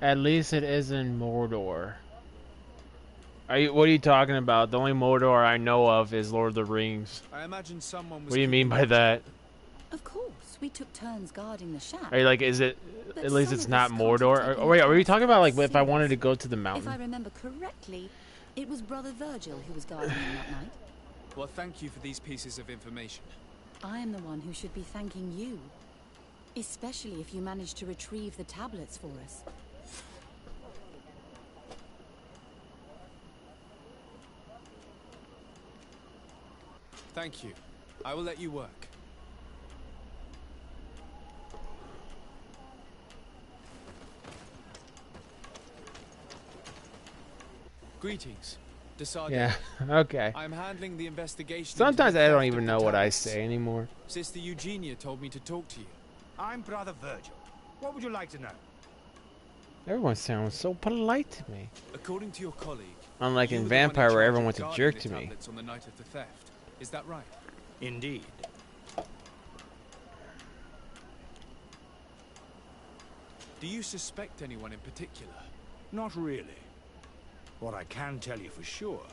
[SPEAKER 1] At least it isn't Mordor. What are you talking about? The only Mordor I know of is Lord of the Rings.
[SPEAKER 3] I imagine someone was.
[SPEAKER 1] What do you mean by that?
[SPEAKER 8] Of course, we took turns guarding the shack.
[SPEAKER 1] Are you like, is it?
[SPEAKER 8] But
[SPEAKER 1] at least
[SPEAKER 8] some
[SPEAKER 1] it's
[SPEAKER 8] of
[SPEAKER 1] not
[SPEAKER 8] us can't
[SPEAKER 1] Mordor.
[SPEAKER 8] have taken
[SPEAKER 1] Or wait,
[SPEAKER 8] the
[SPEAKER 1] are you
[SPEAKER 8] task
[SPEAKER 1] talking about like if I
[SPEAKER 8] serious.
[SPEAKER 1] wanted to go to the
[SPEAKER 8] If I
[SPEAKER 1] mountain?
[SPEAKER 8] remember correctly, it was Brother Virgil who was guarding him that night.
[SPEAKER 3] Well, thank you for these pieces of information.
[SPEAKER 8] I am the one who should be thanking you. Especially if you managed to retrieve the tablets for us.
[SPEAKER 3] Thank you. I will let you work. Greetings. Decided.
[SPEAKER 1] Yeah. Okay.
[SPEAKER 3] I'm handling the investigation.
[SPEAKER 1] Sometimes
[SPEAKER 3] into the
[SPEAKER 1] I don't
[SPEAKER 3] theft
[SPEAKER 1] even
[SPEAKER 3] of the
[SPEAKER 1] know what I
[SPEAKER 3] tablets.
[SPEAKER 1] say anymore.
[SPEAKER 3] Sister Eugenia told me to talk to you.
[SPEAKER 9] I'm Brother Virgil. What would you like to know?
[SPEAKER 1] Everyone sounds so polite to me.
[SPEAKER 3] According to your colleague,
[SPEAKER 1] Unlike
[SPEAKER 3] you
[SPEAKER 1] in
[SPEAKER 3] were the one in
[SPEAKER 1] Vampire, where
[SPEAKER 3] charge
[SPEAKER 1] everyone's
[SPEAKER 3] of
[SPEAKER 1] a
[SPEAKER 3] guarding
[SPEAKER 1] jerk
[SPEAKER 3] the
[SPEAKER 1] to me.
[SPEAKER 3] tablets on the night of the theft. Is that right?
[SPEAKER 9] Indeed.
[SPEAKER 3] Do you suspect anyone in particular?
[SPEAKER 9] Not really. What I can tell you for sure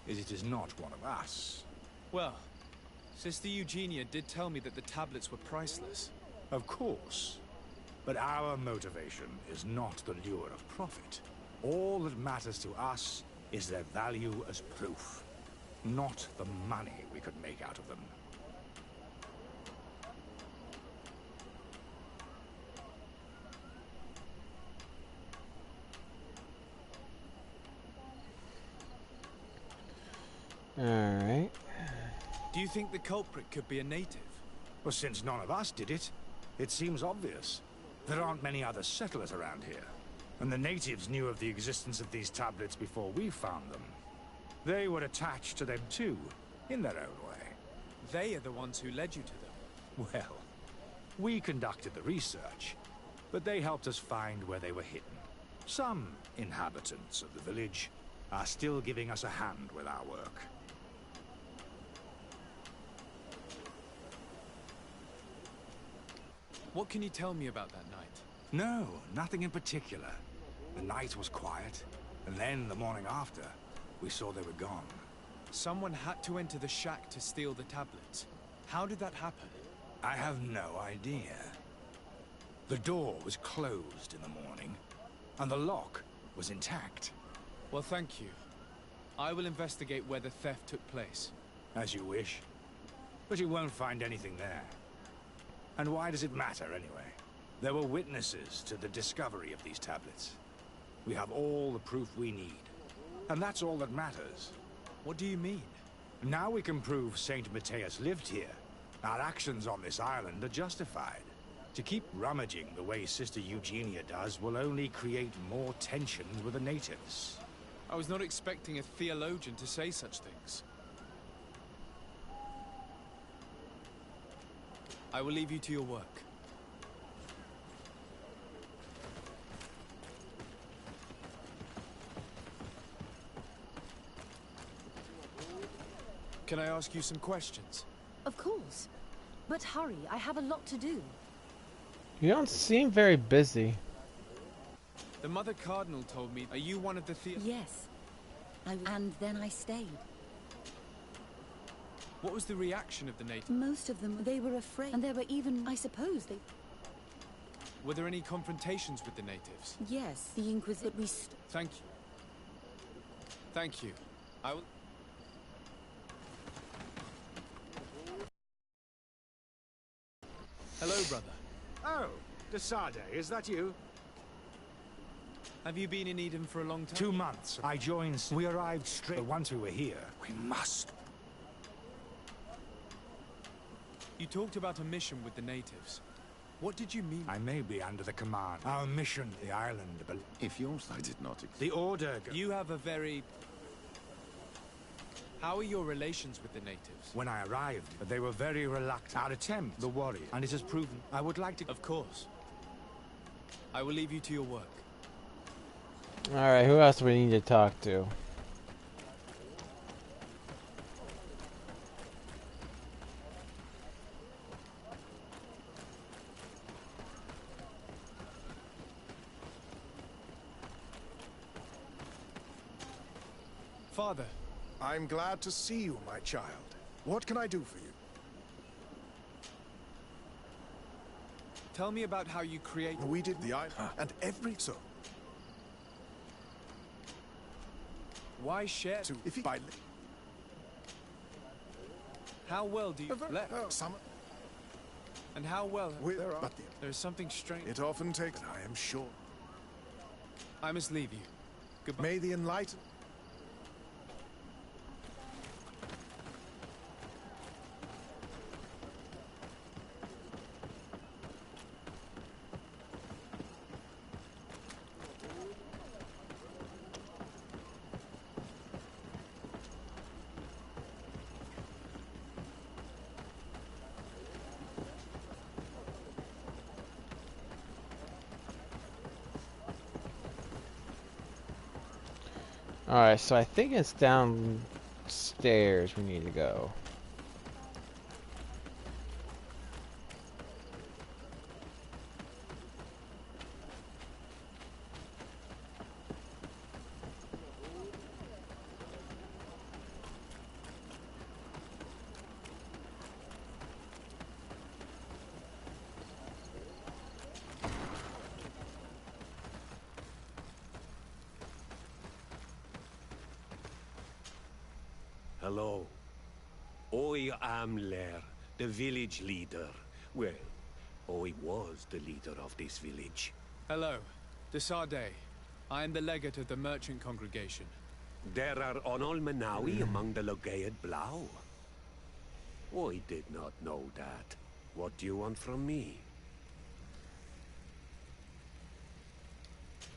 [SPEAKER 9] is it is not one of us.
[SPEAKER 3] Well, Sister Eugenia did tell me that the tablets were priceless.
[SPEAKER 9] Of course. But our motivation is not the lure of profit. All that matters to us is their value as proof, not the money we could make out of them.
[SPEAKER 1] Alright.
[SPEAKER 3] Do you think the culprit could be a native?
[SPEAKER 9] Well, since none of us did it, it seems obvious. There aren't many other settlers around here, and the natives knew of the existence of these tablets before we found them. They were attached to them too, in their own way.
[SPEAKER 3] They are the ones who led you to them.
[SPEAKER 9] Well, we conducted the research, but they helped us find where they were hidden. Some inhabitants of the village are still giving us a hand with our work.
[SPEAKER 3] What can you tell me about that night?
[SPEAKER 9] No, nothing in particular. The night was quiet, and then the morning after, we saw they were gone.
[SPEAKER 3] Someone had to enter the shack to steal the tablets. How did that happen?
[SPEAKER 9] I have no idea. The door was closed in the morning, and the lock was intact.
[SPEAKER 3] Well, thank you. I will investigate where the theft took place.
[SPEAKER 9] As you wish. But you won't find anything there. And why does it matter, anyway? There were witnesses to the discovery of these tablets. We have all the proof we need. And that's all that matters.
[SPEAKER 3] What do you mean?
[SPEAKER 9] Now we can prove Saint Matthias lived here. Our actions on this island are justified. To keep rummaging the way Sister Eugenia does will only create more tension with the natives.
[SPEAKER 3] I was not expecting a theologian to say such things. I will leave you to your work. Can I ask you some questions?
[SPEAKER 8] Of course. But hurry, I have a lot to do.
[SPEAKER 1] You don't seem very busy.
[SPEAKER 3] The Mother Cardinal told me, are you one of the
[SPEAKER 8] Yes. And then I stayed.
[SPEAKER 3] What was the reaction of the natives?
[SPEAKER 8] Most of them, they were afraid. And there were even, I suppose, they...
[SPEAKER 3] Were there any confrontations with the natives?
[SPEAKER 8] Yes, the Inquisitor, we...
[SPEAKER 3] Thank you. Thank you. I will... Hello, brother.
[SPEAKER 9] Oh, Desade, is that you?
[SPEAKER 3] Have you been in Eden for a long time?
[SPEAKER 9] 2 months. I joined... We arrived straight... But once we were here, we must...
[SPEAKER 3] You talked about a mission with the natives. What did you mean?
[SPEAKER 9] I may be under the command. Our mission, the island, but...
[SPEAKER 2] If yours, I did not...
[SPEAKER 9] The Order...
[SPEAKER 3] You have a very... How are your relations with the natives?
[SPEAKER 9] When I arrived, they were very reluctant. Our attempt, the warrior, and it has proven... I would like to...
[SPEAKER 3] Of course. I will leave you to your work.
[SPEAKER 1] Alright, who else do we need to talk to?
[SPEAKER 3] Father.
[SPEAKER 7] I'm glad to see you, my child. What can I do for you?
[SPEAKER 3] Tell me about how you create...
[SPEAKER 7] We did the island, and every so.
[SPEAKER 3] Why share...
[SPEAKER 7] So, if he... By...
[SPEAKER 3] How well do you...
[SPEAKER 7] Some...
[SPEAKER 3] And how well...
[SPEAKER 7] But
[SPEAKER 3] there's something strange...
[SPEAKER 7] It often takes... I am sure.
[SPEAKER 3] I must leave you. Goodbye.
[SPEAKER 7] May the enlightened...
[SPEAKER 1] Alright, so I think it's downstairs we need to go.
[SPEAKER 10] Hello. I am Lair, the village leader. Well, I was the leader of this village.
[SPEAKER 3] Hello. Desade. I am the legate of the merchant congregation.
[SPEAKER 10] There are Onol Menawi among the Logead Blau. I did not know that. What do you want from me?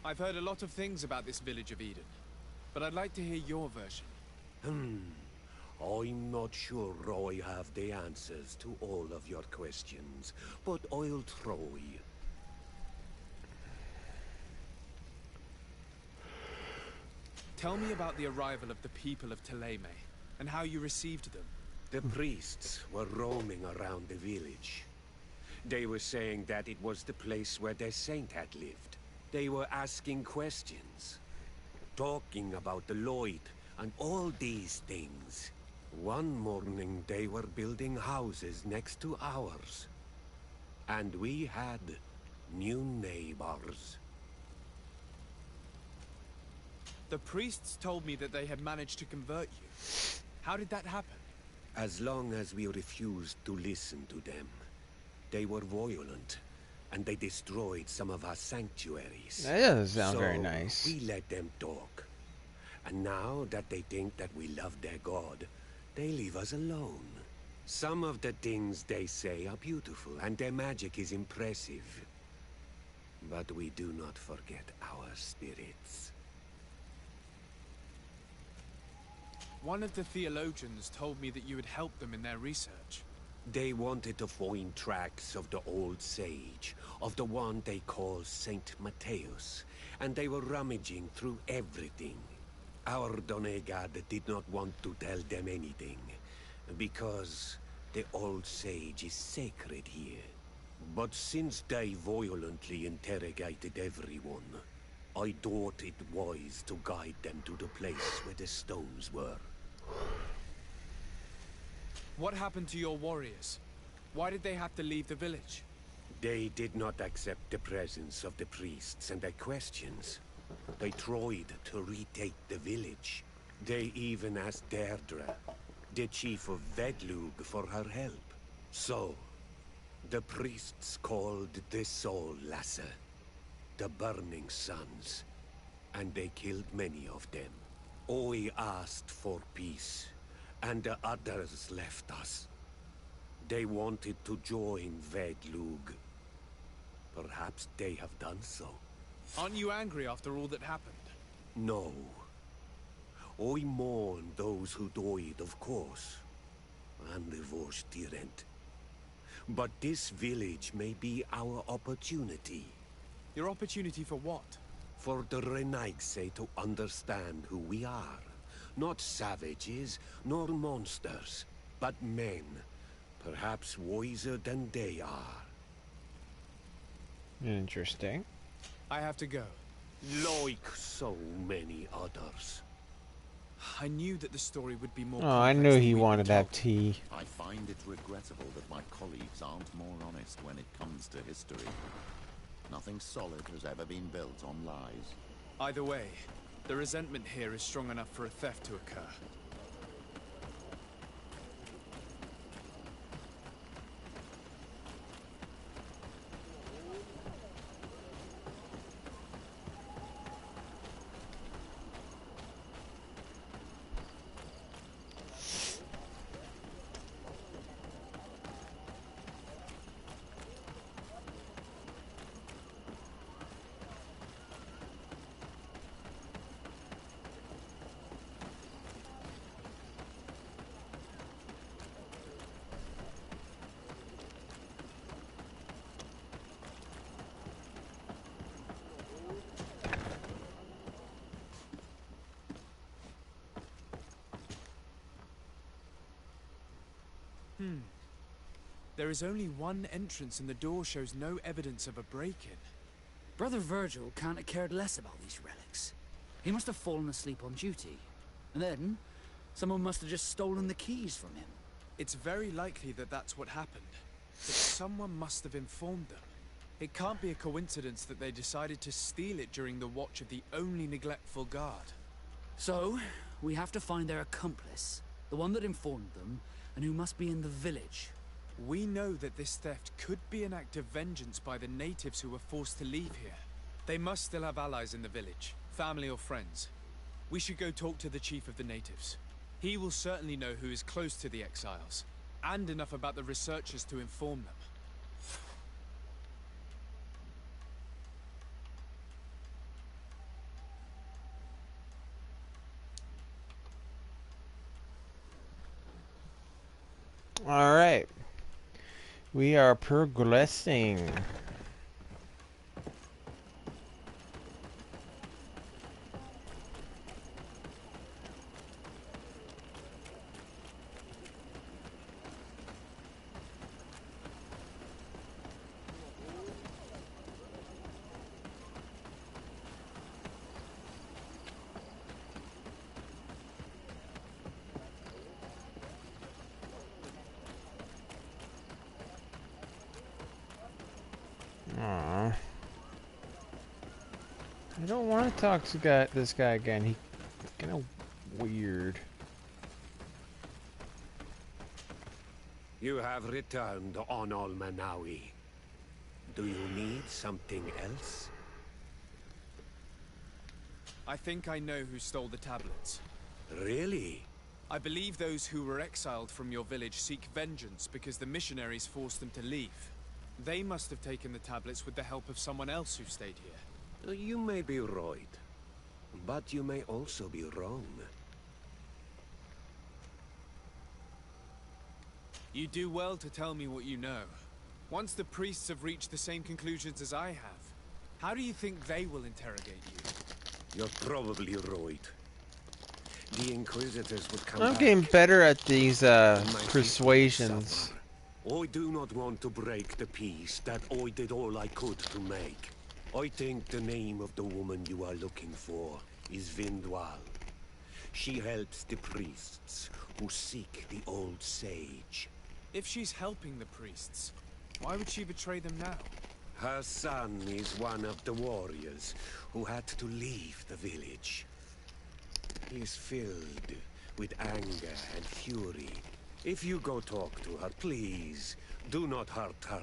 [SPEAKER 3] I've heard a lot of things about this village of Eden, but I'd like to hear your version.
[SPEAKER 10] I'm not sure I have the answers to all of your questions, but I'll try.
[SPEAKER 3] Tell me about the arrival of the people of Teleme, and how you received them.
[SPEAKER 10] The priests were roaming around the village. They were saying that it was the place where their saint had lived. They were asking questions, talking about the Lloyd, and all these things. One morning they were building houses next to ours. And we had new neighbors.
[SPEAKER 3] The priests told me that they had managed to convert you. How did that happen?
[SPEAKER 10] As long as we refused to listen to them. They were violent, and they destroyed some of our sanctuaries.
[SPEAKER 1] That doesn't sound very nice.
[SPEAKER 10] We let them talk. And now that they think that we love their god, they leave us alone. Some of the things they say are beautiful, and their magic is impressive. But we do not forget our spirits.
[SPEAKER 3] One of the theologians told me that you had helped them in their research.
[SPEAKER 10] They wanted to find tracks of the old sage, of the one they call Saint Matthäus, and they were rummaging through everything. Our Donegad did not want to tell them anything, because the old sage is sacred here. But since they violently interrogated everyone, I thought it wise to guide them to the place where the stones were.
[SPEAKER 3] What happened to your warriors? Why did they have to leave the village?
[SPEAKER 10] They did not accept the presence of the priests and their questions. They tried to retake the village. They even asked Deirdre, the chief of Vedlug, for her help. So, the priests called the Soul Lasser, the Burning Suns, and they killed many of them. I asked for peace, and the others left us. They wanted to join Vedlug. Perhaps they have done so.
[SPEAKER 3] Aren't you angry after all that happened?
[SPEAKER 10] No. I mourn those who died, of course. And the Vorstyrent. But this village may be our opportunity.
[SPEAKER 3] Your opportunity for what?
[SPEAKER 10] For the Renaigse to understand who we are. Not savages, nor monsters, but men. Perhaps wiser than they are.
[SPEAKER 3] I knew that the story would be more
[SPEAKER 1] Oh, I
[SPEAKER 3] complex
[SPEAKER 1] knew
[SPEAKER 3] than
[SPEAKER 1] he
[SPEAKER 3] we've been
[SPEAKER 1] wanted that
[SPEAKER 3] told.
[SPEAKER 1] tea.
[SPEAKER 2] I find it regrettable that my colleagues aren't more honest when it comes to history. Nothing solid has ever been built on lies.
[SPEAKER 3] Either way, the resentment here is strong enough for a theft to occur. There is only one entrance and the door shows no evidence of a break-in.
[SPEAKER 11] Brother Virgil can't have cared less about these relics. He must have fallen asleep on duty. And then, someone must have just stolen the keys from him.
[SPEAKER 3] It's very likely that that's what happened. But someone must have informed them. It can't be a coincidence that they decided to steal it during the watch of the only neglectful guard.
[SPEAKER 11] So, we have to find their accomplice, the one that informed them, and who must be in the village.
[SPEAKER 3] We know that this theft could be an act of vengeance by the natives who were forced to leave here. They must still have allies in the village, family or friends. We should go talk to the chief of the natives. He will certainly know who is close to the exiles, and enough about the researchers to inform them.
[SPEAKER 1] All right. We are progressing. Aw. I don't want to talk to this guy again. He's kind of weird.
[SPEAKER 10] You have returned on Almanawi. Do you need something else?
[SPEAKER 3] I think I know who stole the tablets.
[SPEAKER 10] Really?
[SPEAKER 3] I believe those who were exiled from your village seek vengeance because the missionaries forced them to leave. They must have taken the tablets with the help of someone else who stayed here.
[SPEAKER 10] You may be right, but you may also be wrong.
[SPEAKER 3] You do well to tell me what you know. Once the priests have reached the same conclusions as I have, how do you think they will interrogate you?
[SPEAKER 10] You're probably right. The Inquisitors would come
[SPEAKER 1] I'm
[SPEAKER 10] back.
[SPEAKER 1] getting better at these
[SPEAKER 10] My people
[SPEAKER 1] persuasions.
[SPEAKER 10] suffer. I do not want to break the peace that I did all I could to make. I think the name of the woman you are looking for is Vindwal. She helps the priests who seek the old sage.
[SPEAKER 3] If she's helping the priests, why would she betray them now?
[SPEAKER 10] Her son is one of the warriors who had to leave the village. He is filled with anger and fury. If you go talk to her, please, do not hurt her.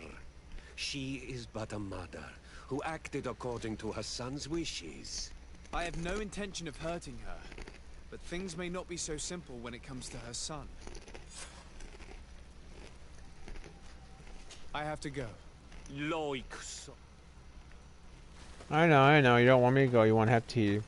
[SPEAKER 10] She is but a mother who acted according to her son's wishes.
[SPEAKER 3] I have no intention of hurting her, but things may not be so simple when it comes to her son. I have to go.
[SPEAKER 10] Like so.
[SPEAKER 1] I know. You don't want me to go. You want to have tea.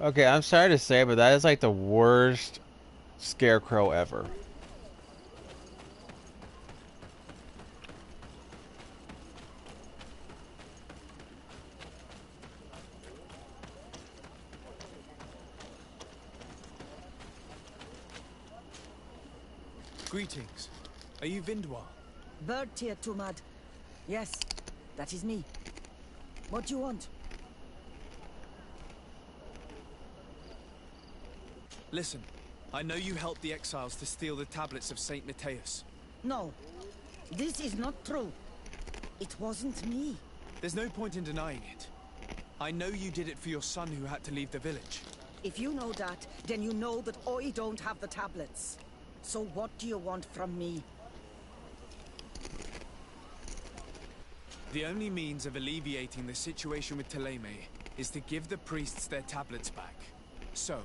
[SPEAKER 1] Okay, I'm sorry to say, but that is like the worst scarecrow ever.
[SPEAKER 3] Greetings. Are you Vindwal?
[SPEAKER 6] Bertier Tumad. Yes, that is me. What do you want?
[SPEAKER 3] Listen, I know you helped the exiles to steal the tablets of Saint Matthias.
[SPEAKER 6] No, this is not true. It wasn't me.
[SPEAKER 3] There's no point in denying it. I know you did it for your son who had to leave the village.
[SPEAKER 6] If you know that, then you know that I don't have the tablets. So what do you want from me?
[SPEAKER 3] The only means of alleviating the situation with Thélème is to give the priests their tablets back. So,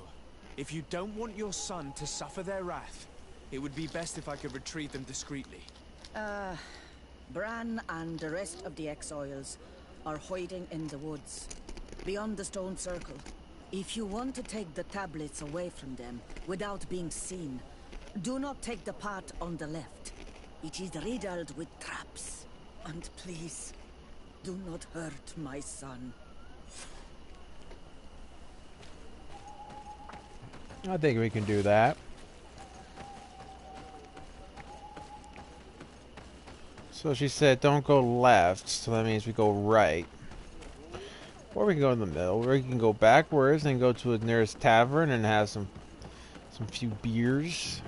[SPEAKER 3] if you don't want your son to suffer their wrath, it would be best if I could retrieve them discreetly.
[SPEAKER 6] Bran and the rest of the exiles are hiding in the woods, beyond the stone circle. If you want to take the tablets away from them without being seen, do not take the path on the left. It is riddled with traps. And please, do not hurt my son.
[SPEAKER 1] I think we can do that. So she said don't go left, so that means we go right. Or we can go in the middle, or we can go backwards and go to the nearest tavern and have some few beers.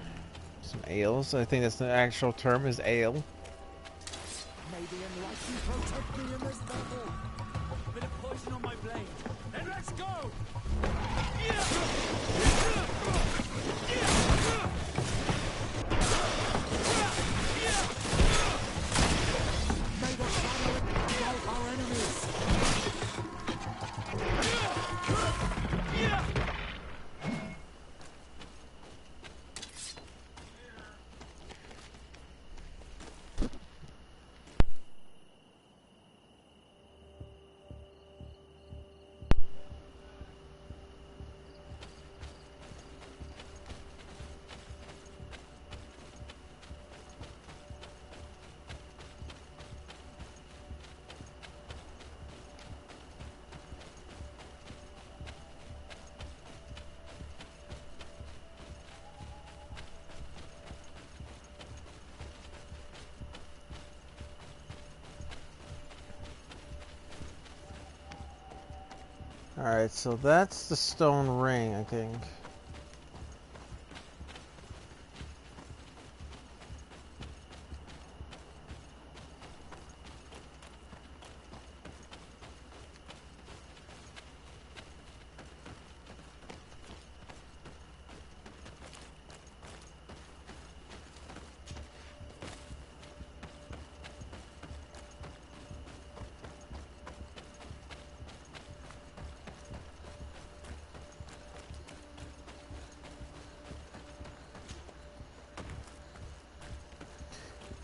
[SPEAKER 1] Some ales. I think that's the actual term, is ale.
[SPEAKER 11] May the enlightened protect me in this battle. A bit of poison on my blade. Then let's go! May the fire engulf our enemies.
[SPEAKER 1] Alright, so that's the stone ring, I think.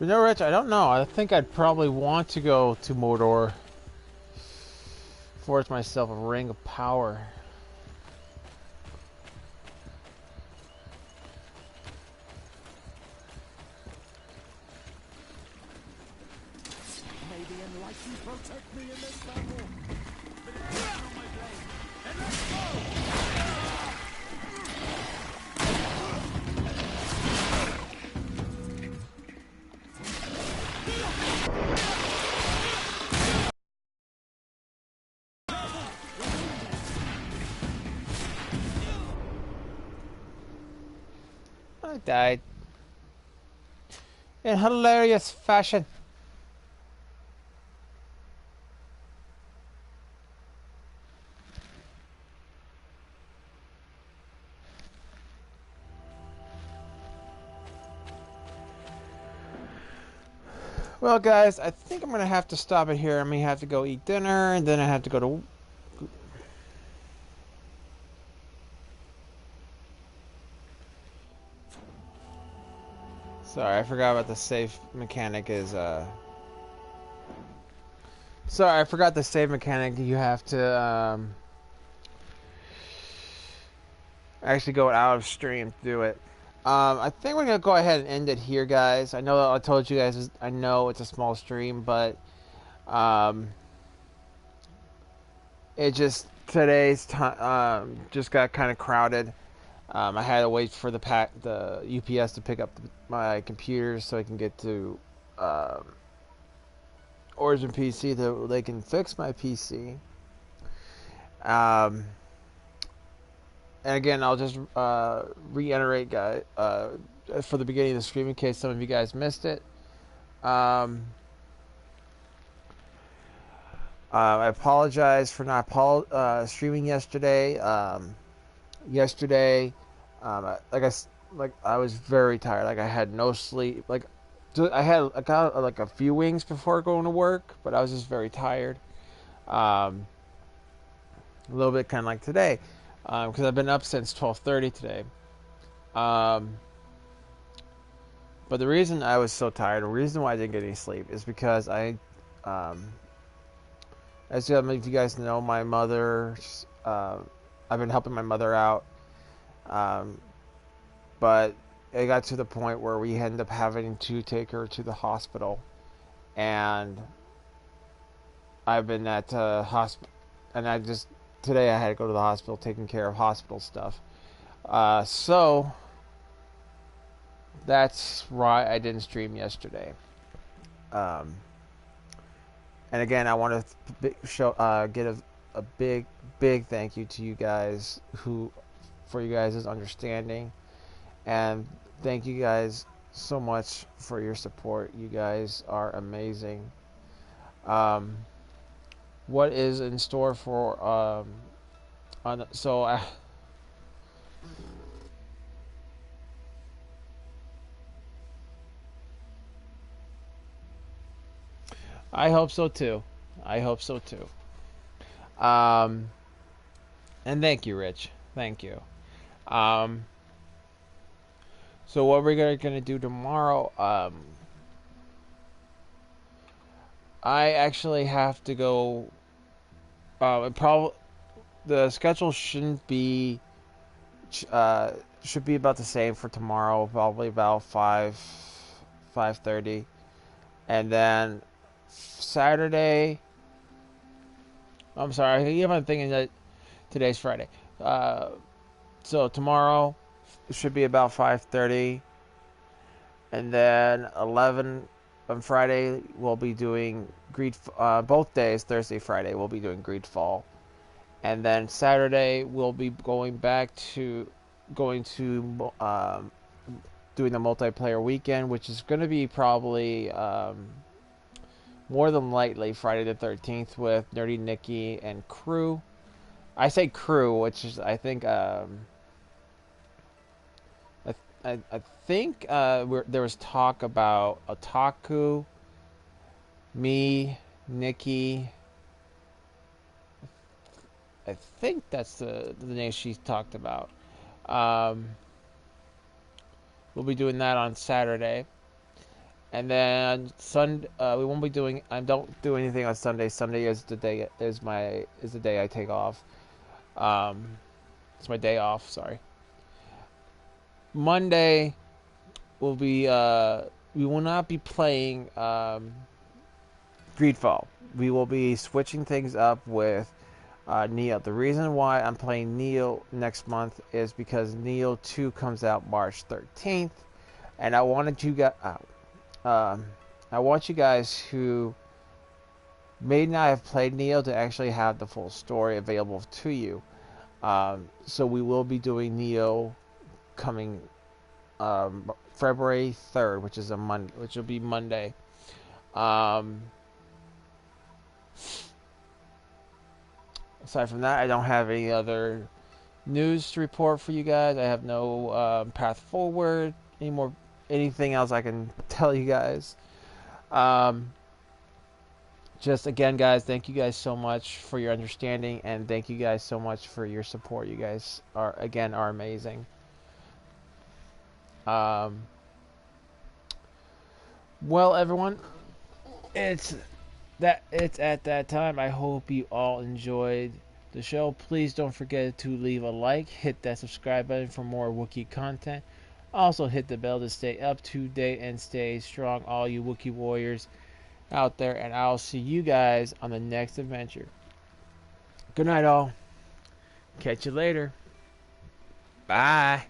[SPEAKER 1] You know, Rich, I don't know. I think I'd probably want to go to Mordor. Forge myself a ring of power.
[SPEAKER 11] May the enlightened protect me in this battle. A bit of poison on my blade. Then let's go!
[SPEAKER 1] I died. In hilarious fashion. Well, guys, I think I'm gonna have to stop it here. I may have to go eat dinner, and then I have to go to... Sorry, I forgot about the save mechanic is, Sorry, I forgot the save mechanic. You have to, actually go out of stream to do it. I think we're gonna go ahead and end it here, guys. I know I told you guys. I know it's a small stream, but it just today's time just got kind of crowded. I had to wait for the UPS to pick up my computer so I can get to Origin PC so they can fix my PC. And again, I'll just reiterate, guys, for the beginning of the stream in case some of you guys missed it. I apologize for not streaming yesterday. Yesterday, I was very tired. Like I had no sleep. I got like a few wings before going to work, but I was just very tired. A little bit kind of like today, because I've been up since 12:30 today. But the reason I was so tired, the reason why I didn't get any sleep, is because as you guys know, my mother, I've been helping my mother out, but it got to the point where we ended up having to take her to the hospital, and I've been at hospital, and today I had to go to the hospital taking care of hospital stuff. So that's why I didn't stream yesterday. And again, I want to get a big thank you to you guys for you guys' understanding, and thank you guys so much for your support. You guys are amazing. What is in store for I hope so too. I hope so too. And thank you, Rich. Thank you. So what we're gonna do tomorrow? I actually have to go. The schedule shouldn't be. Should be about the same for tomorrow. Probably about 5:30, and then Saturday. I'm sorry. I'm thinking that today's Friday. So tomorrow should be about 5:30, and then 11 on Friday we'll be doing both days, Thursday, Friday we'll be doing Greedfall, and then Saturday we'll be going to doing the multiplayer weekend, which is going to be probably more than likely Friday the 13th with Nerdy Nikki and crew. I say crew, which is I think I think there was talk about Otaku, me, Nikki. I think that's the name she talked about. We'll be doing that on Saturday, and then Sunday we won't be doing. I don't do anything on Sunday. Sunday is the day the day I take off. It's my day off. Sorry. Monday will be we will not be playing Greedfall. We will be switching things up with Neo. The reason why I'm playing Neo next month is because Neo 2 comes out March 13th, and I want you guys who may not have played Neo to actually have the full story available to you. So we will be doing Neo coming February 3rd, which is which will be Monday. Aside from that, I don't have any other news to report for you guys. I have no path forward, anything else I can tell you guys. Just again, guys, thank you guys so much for your understanding, and thank you guys so much for your support. You guys are amazing. Well, everyone, it's at that time. I hope you all enjoyed the show, please don't forget to leave a like, hit that subscribe button for more Wookiee content. Also hit the bell to stay up to date and stay strong, all you Wookiee warriors out there, and I'll see you guys on the next adventure. Good night, all. Catch you later. Bye.